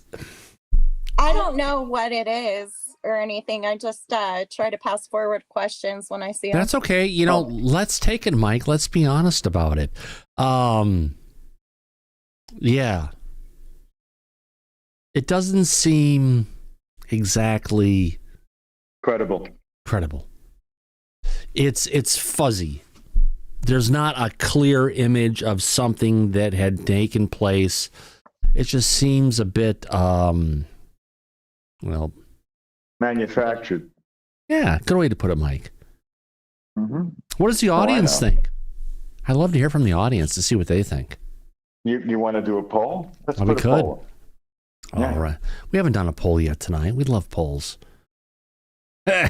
I don't know what it is or anything. I just try to pass forward questions when I see them. That's okay. Let's take it, Mike. Let's be honest about it. Yeah. It doesn't seem exactly credible. It's fuzzy. There's not a clear image of something that had taken place. It just seems a bit, manufactured. Yeah, good way to put it, Mike. Mm-hmm. What does the audience think? I'd love to hear from the audience to see what they think. You want to do a poll? Let's we put a could. poll. All right. We haven't done a poll yet tonight. We love polls. I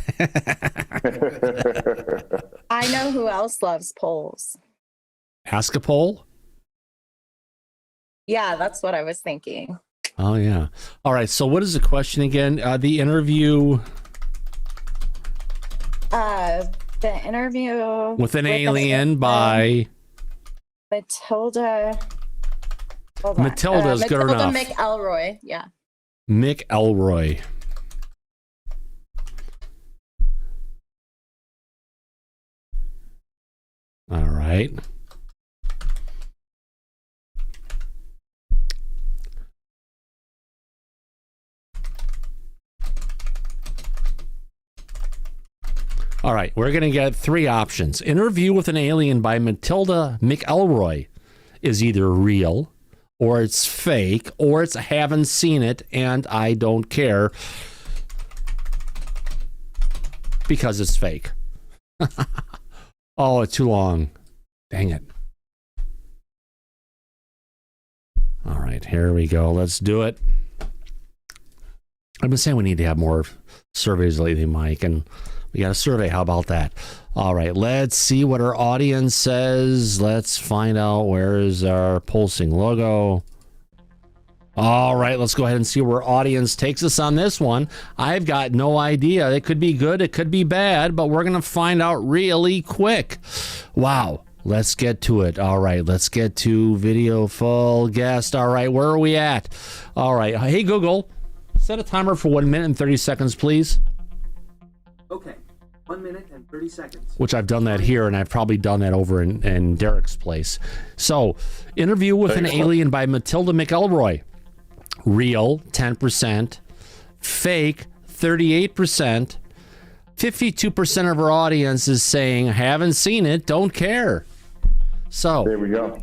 know who else loves polls. Ask a poll? Yeah, that's what I was thinking. Oh, yeah. All right. So what is the question again? The interview... The interview... With an alien by... Matilda... Matilda's good enough. Matilda McElroy, yeah. McElroy. All right. All right, we're going to get three options. Interview with an alien by Matilda McElroy is either real, or it's fake, or it's I haven't seen it and I don't care because it's fake. Oh, it's too long. Dang it. All right, here we go. Let's do it. I've been saying we need to have more surveys lately, Mike, and we got a survey. How about that? All right, let's see what our audience says. Let's find out where is our pulsing logo. All right, let's go ahead and see where audience takes us on this one. I've got no idea. It could be good, it could be bad, but we're going to find out really quick. Wow, let's get to it. All right, let's get to video full guest. All right, where are we at? All right, hey, Google, set a timer for 1 minute and 30 seconds, please. Okay, 1 minute and 30 seconds. Which I've done that here, and I've probably done that over in Derek's place. So, interview with an alien by Matilda McElroy. Real, 10%. Fake, 38%. 52% of our audience is saying, haven't seen it, don't care. So there we go.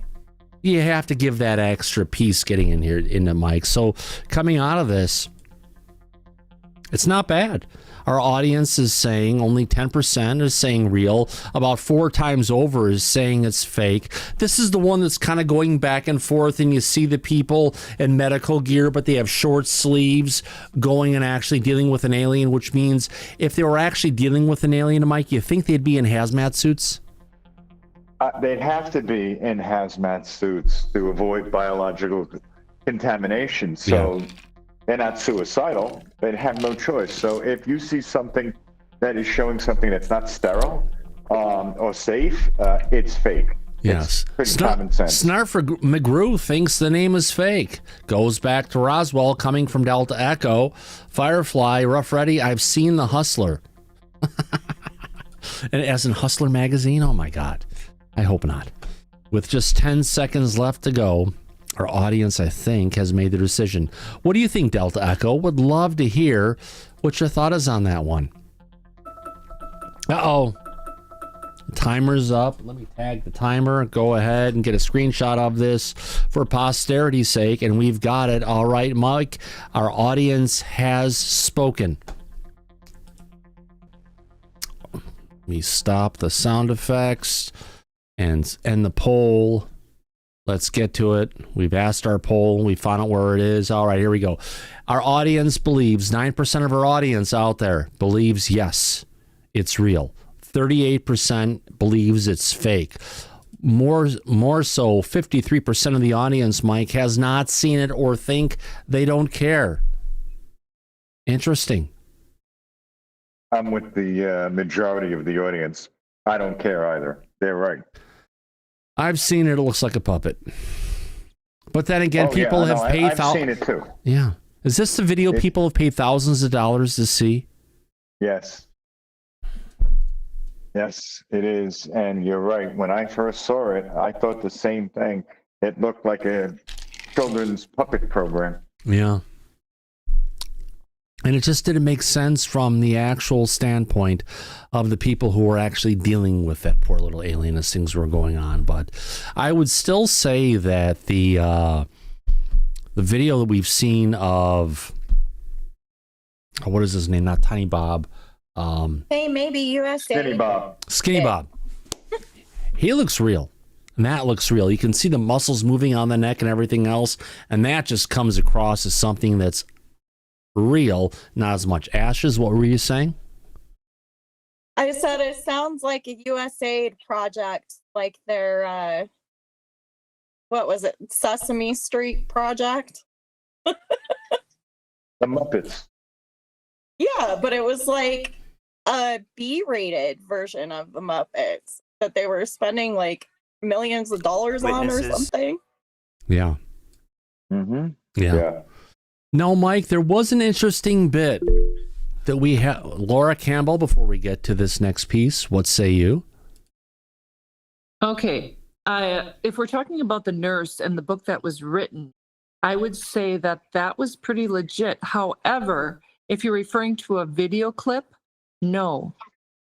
You have to give that extra piece getting in here in the mic. So coming out of this, it's not bad. Our audience is saying only 10% is saying real. About 4 times over is saying it's fake. This is the one that's kind of going back and forth, and you see the people in medical gear, but they have short sleeves going and actually dealing with an alien, which means if they were actually dealing with an alien, Mike, you think they'd be in hazmat suits? They'd have to be in hazmat suits to avoid biological contamination. So. Yeah. They're not suicidal. They'd have no choice. So if you see something that is showing something that's not sterile or safe, it's fake. Yes. It's pretty common sense. Snarf McGrew thinks the name is fake. Goes back to Roswell, coming from Delta Echo. Firefly, Rough Ready, I've seen The Hustler. And as in Hustler magazine? Oh my God. I hope not. With just 10 seconds left to go, our audience, I think, has made the decision. What do you think, Delta Echo? Would love to hear what your thought is on that one. Uh-oh. Timer's up. Let me tag the timer. Go ahead and get a screenshot of this for posterity's sake, and we've got it. All right, Mike, our audience has spoken. Let me stop the sound effects and end the poll. Let's get to it. We've asked our poll. We found out where it is. All right, here we go. Our audience believes, 9% of our audience out there believes, yes, it's real. 38% believes it's fake. More so, 53% of the audience, Mike, has not seen it or think they don't care. Interesting. I'm with the majority of the audience. I don't care either. They're right. I've seen it. It looks like a puppet. But then again, people have paid... I've seen it too. Yeah. Is this the video people have paid thousands of dollars to see? Yes. Yes, it is. And you're right. When I first saw it, I thought the same thing. It looked like a children's puppet program. Yeah. And it just didn't make sense from the actual standpoint of the people who were actually dealing with that poor little alien as things were going on. But I would still say that the video that we've seen of, what is his name? Not Tiny Bob. Hey, maybe USA. Skinny Bob. Skinny Bob. He looks real. And that looks real. You can see the muscles moving on the neck and everything else. And that just comes across as something that's real, not as much ashes. What were you saying? I said it sounds like a USAID project, like their what was it, Sesame Street project? The Muppets. Yeah, but it was like a B-rated version of the Muppets that they were spending like millions of dollars on or something. Yeah. Mm-hmm. Yeah. No, Mike, there was an interesting bit that we have. Laura Campbell, before we get to this next piece, what say you? Okay. If we're talking about the nurse and the book that was written, I would say that that was pretty legit. However, if you're referring to a video clip, no.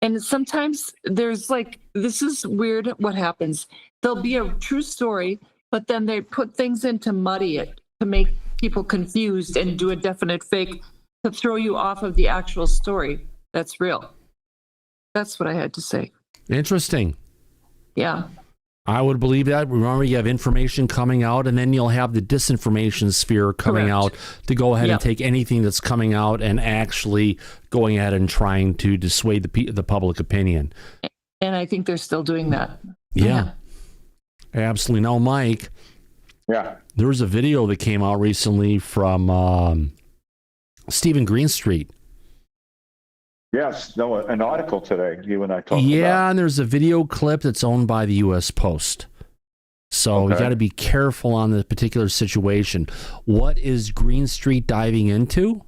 And sometimes there's like, this is weird what happens. There'll be a true story, but then they put things in to muddy it, to make people confused and do a definite fake to throw you off of the actual story that's real. That's what I had to say. Interesting. Yeah. I would believe that. Remember, you have information coming out, and then you'll have the disinformation sphere coming out to go ahead and take anything that's coming out and actually going ahead and trying to dissuade the public opinion. And I think they're still doing that. Yeah. Absolutely. Now, Mike. Yeah. There was a video that came out recently from Stephen Greenstreet. Yes, no, an article today you and I talked about. Yeah, and there's a video clip that's owned by the U.S. Post. So you got to be careful on this particular situation. What is Greenstreet diving into?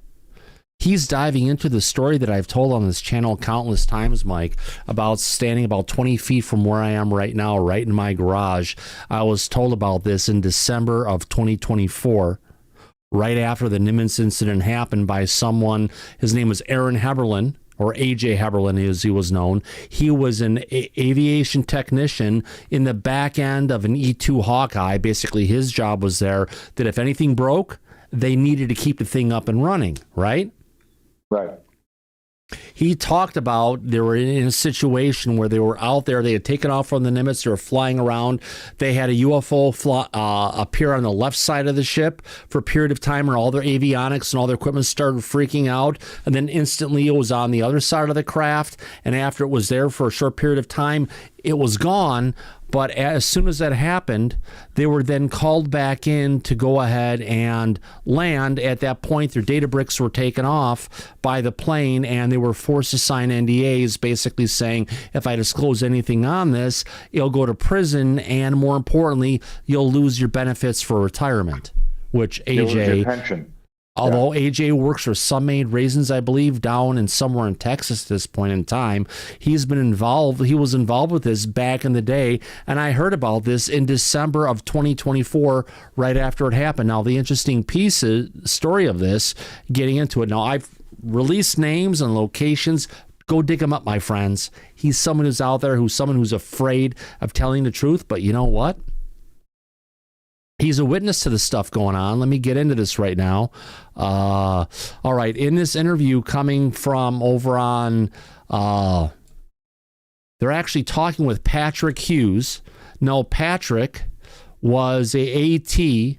He's diving into the story that I've told on this channel countless times, Mike, about standing about 20 feet from where I am right now, right in my garage. I was told about this in December of 2024, right after the Nimitz incident happened, by someone. His name was Aaron Heberlin, or AJ Heberlin as he was known. He was an aviation technician in the back end of an E-2 Hawkeye. Basically, his job was there that if anything broke, they needed to keep the thing up and running, right? Right. He talked about they were in a situation where they were out there. They had taken off from the Nimitz. They were flying around. They had a UFO appear on the left side of the ship for a period of time, where all their avionics and all their equipment started freaking out. And then instantly it was on the other side of the craft. And after it was there for a short period of time, it was gone. But as soon as that happened, they were then called back in to go ahead and land. At that point, their data bricks were taken off by the plane, and they were forced to sign NDAs, basically saying, if I disclose anything on this, you'll go to prison, and more importantly, you'll lose your benefits for retirement, which AJ... pension. Although AJ works for Sun-Made Raisins, I believe, down in somewhere in Texas at this point in time, he's been involved. He was involved with this back in the day, and I heard about this in December of 2024, right after it happened. Now, the interesting story of this, getting into it. Now, I've released names and locations. Go dig him up, my friends. He's someone who's out there, someone who's afraid of telling the truth. But you know what? He's a witness to the stuff going on. Let me get into this right now. All right. In this interview coming from over on, they're actually talking with Patrick Hughes. No, Patrick was a AT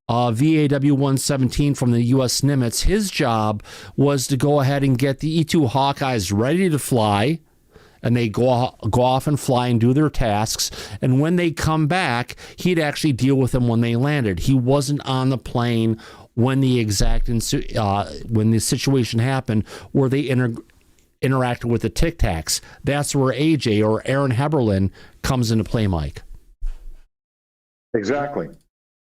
VAW 117 from the U.S. Nimitz. His job was to go ahead and get the E-2 Hawkeyes ready to fly, and they go off and fly and do their tasks. And when they come back, he'd actually deal with them when they landed. He wasn't on the plane when the when the situation happened where they interacted with the Tic Tacs. That's where AJ, or Aaron Heberlin, comes into play, Mike. Exactly.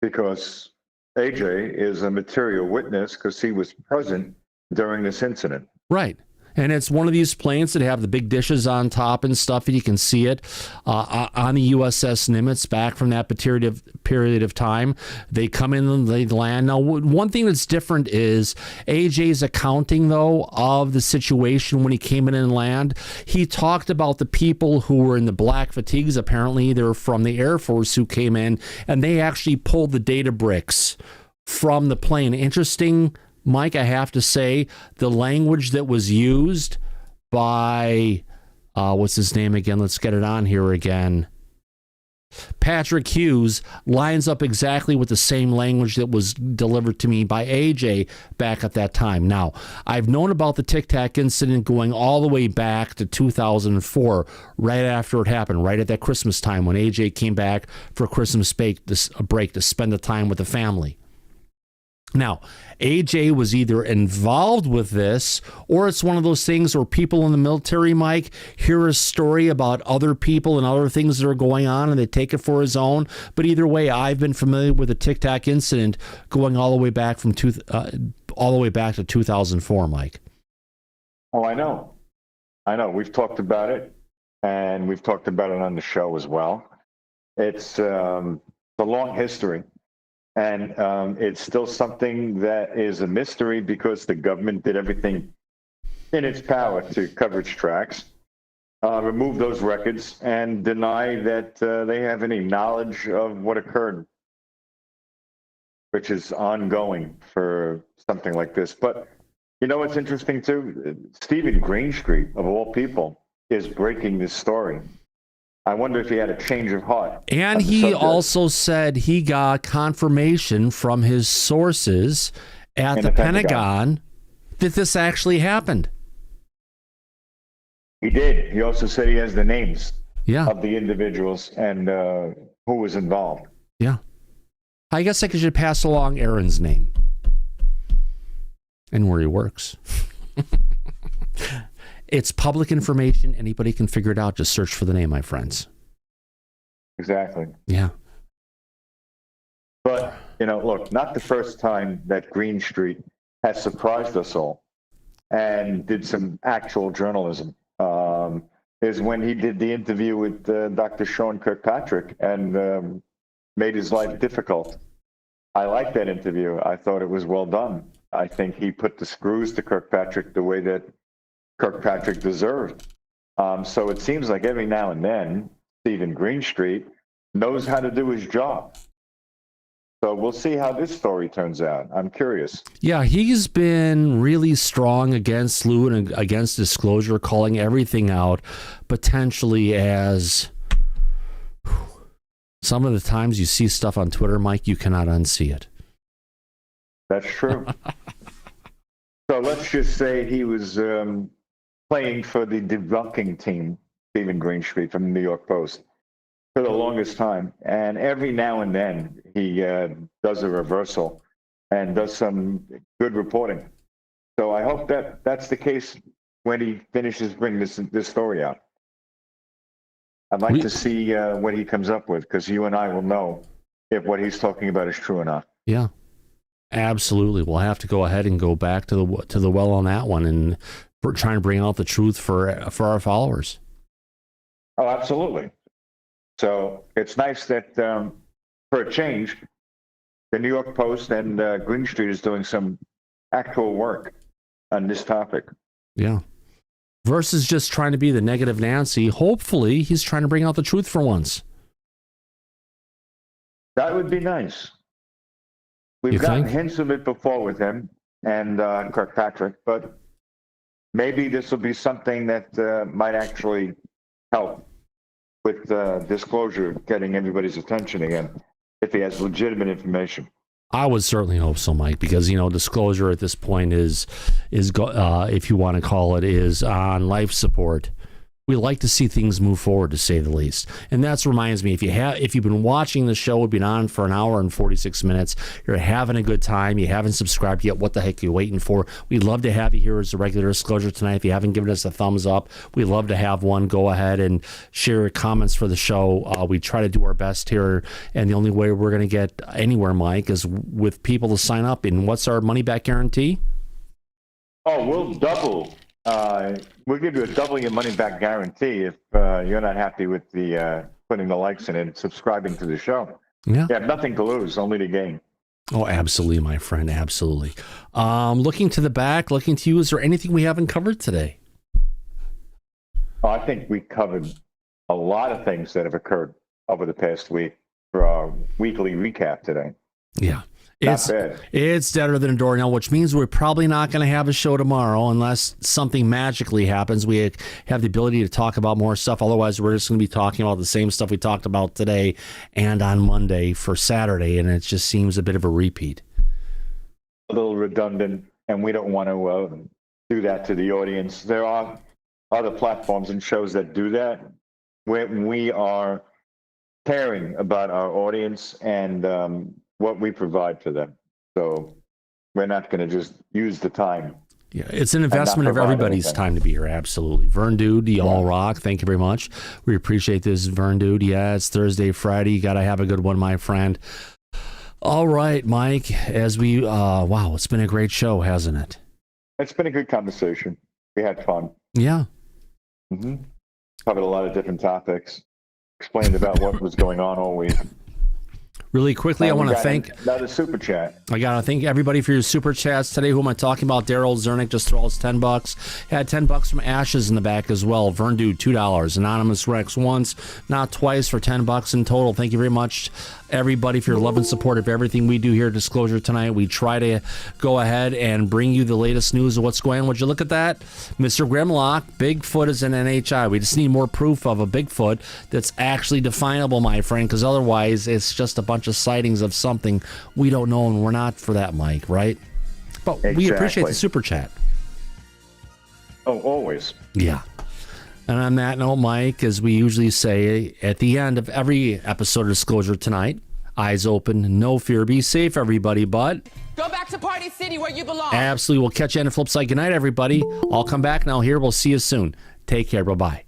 Because AJ is a material witness because he was present during this incident. Right. And it's one of these planes that have the big dishes on top and stuff, and you can see it on the USS Nimitz back from that period of time. They come in and they land. Now, one thing that's different is AJ's accounting, though, of the situation when he came in and land. He talked about the people who were in the black fatigues. Apparently, they're from the Air Force who came in, and they actually pulled the data bricks from the plane. Interesting, Mike, I have to say, the language that was used by, what's his name again? Let's get it on here again. Patrick Hughes lines up exactly with the same language that was delivered to me by AJ back at that time. Now, I've known about the Tic Tac incident going all the way back to 2004, right after it happened, right at that Christmas time when AJ came back for a Christmas break to spend the time with the family. Now, AJ was either involved with this, or it's one of those things where people in the military, Mike, hear a story about other people and other things that are going on, and they take it for his own. But either way, I've been familiar with the Tic Tac incident going all the way back to 2004, Mike. Oh, I know. We've talked about it, and we've talked about it on the show as well. It's a long history. And it's still something that is a mystery because the government did everything in its power to coverage tracks, remove those records, and deny that they have any knowledge of what occurred, which is ongoing for something like this. But you know what's interesting too? Stephen Greenstreet, of all people, is breaking this story. I wonder if he had a change of heart. And he also said he got confirmation from his sources at the Pentagon that this actually happened. He did. He also said he has the names of the individuals and who was involved. Yeah. I guess I should pass along Aaron's name and where he works. It's public information. Anybody can figure it out. Just search for the name, my friends. Exactly. Yeah. But, look, not the first time that Greenstreet has surprised us all. and did some actual journalism, is when he did the interview with Dr. Sean Kirkpatrick and made his life difficult. I liked that interview. I thought it was well done. I think he put the screws to Kirkpatrick the way that Kirkpatrick deserved. So it seems like every now and then, Stephen Greenstreet knows how to do his job. So we'll see how this story turns out. I'm curious. Yeah, he's been really strong against Lou and against Disclosure, calling everything out potentially as... Some of the times you see stuff on Twitter, Mike, you cannot unsee it. That's true. So let's just say he was playing for the debunking team, Stephen Greenstreet from the New York Post, for the longest time. And every now and then he does a reversal and does some good reporting. So I hope that that's the case when he finishes bringing this story out. I'd like to see what he comes up with, because you and I will know if what he's talking about is true or not. Yeah, absolutely. We'll have to go ahead and go back to the well on that one and try and bring out the truth for our followers. Oh, absolutely. So it's nice that for a change, the New York Post and Greenstreet is doing some actual work on this topic. Yeah. Versus just trying to be the negative Nancy. Hopefully, he's trying to bring out the truth for once. That would be nice. We've gotten hints of it before with him and Kirkpatrick, but maybe this will be something that might actually help with Disclosure getting everybody's attention again, if he has legitimate information. I would certainly hope so, Mike, because, Disclosure at this point is if you want to call it, is on life support. We like to see things move forward, to say the least. And that reminds me, if you've been watching the show, we've been on for an hour and 46 minutes, you're having a good time, you haven't subscribed yet, what the heck are you waiting for? We'd love to have you here as a regular Disclosure tonight. If you haven't given us a thumbs up, we'd love to have one. Go ahead and share your comments for the show. We try to do our best here, and the only way we're going to get anywhere, Mike, is with people to sign up. And what's our money-back guarantee? Oh, we'll double. We'll give you a double your money back guarantee if you're not happy with the putting the likes in and subscribing to the show. Yeah. You have nothing to lose, only to gain. Oh, absolutely, my friend. Absolutely. Looking to the back, looking to you, is there anything we haven't covered today? Oh, I think we covered a lot of things that have occurred over the past week for our weekly recap today. Yeah. Not bad. It's deader than a doornail, which means we're probably not going to have a show tomorrow unless something magically happens. We have the ability to talk about more stuff. Otherwise, we're just going to be talking about the same stuff we talked about today and on Monday for Saturday, and it just seems a bit of a repeat. A little redundant, and we don't want to do that to the audience. There are other platforms and shows that do that when we are caring about our audience and what we provide for them. So we're not going to just use the time. Yeah, it's an investment of everybody's time to be here. Absolutely. Vern Dude, you all rock. Thank you very much. We appreciate this, Vern Dude. Yeah, it's Thursday, Friday. You got to have a good one, my friend. All right, Mike, as we, wow, it's been a great show, hasn't it? It's been a good conversation. We had fun. Yeah. Mm-hmm. Covered a lot of different topics. Explained about what was going on all week. Really quickly, I want to thank another super chat. I got to thank everybody for your super chats today. Who am I talking about? Daryl Zernick just threw us $10. Had $10 from Ashes in the back as well. Vern Dude, $2. Anonymous Rex once, not twice, for $10 in total. Thank you very much, everybody, for your love and support of everything we do here at Disclosure tonight. We try to go ahead and bring you the latest news of what's going on. Would you look at that? Mr. Grimlock, Bigfoot is an NHI. We just need more proof of a Bigfoot that's actually definable, my friend, because otherwise it's just a bunch of sightings of something we don't know, and we're not for that, Mike, right? But we appreciate the super chat. Oh, always. Yeah. And on that note, Mike, as we usually say at the end of every episode of Disclosure tonight, eyes open, no fear, be safe, everybody, but go back to Party City where you belong. Absolutely. We'll catch you on the flip side. Good night, everybody. I'll come back now here. We'll see you soon. Take care. Bye-bye.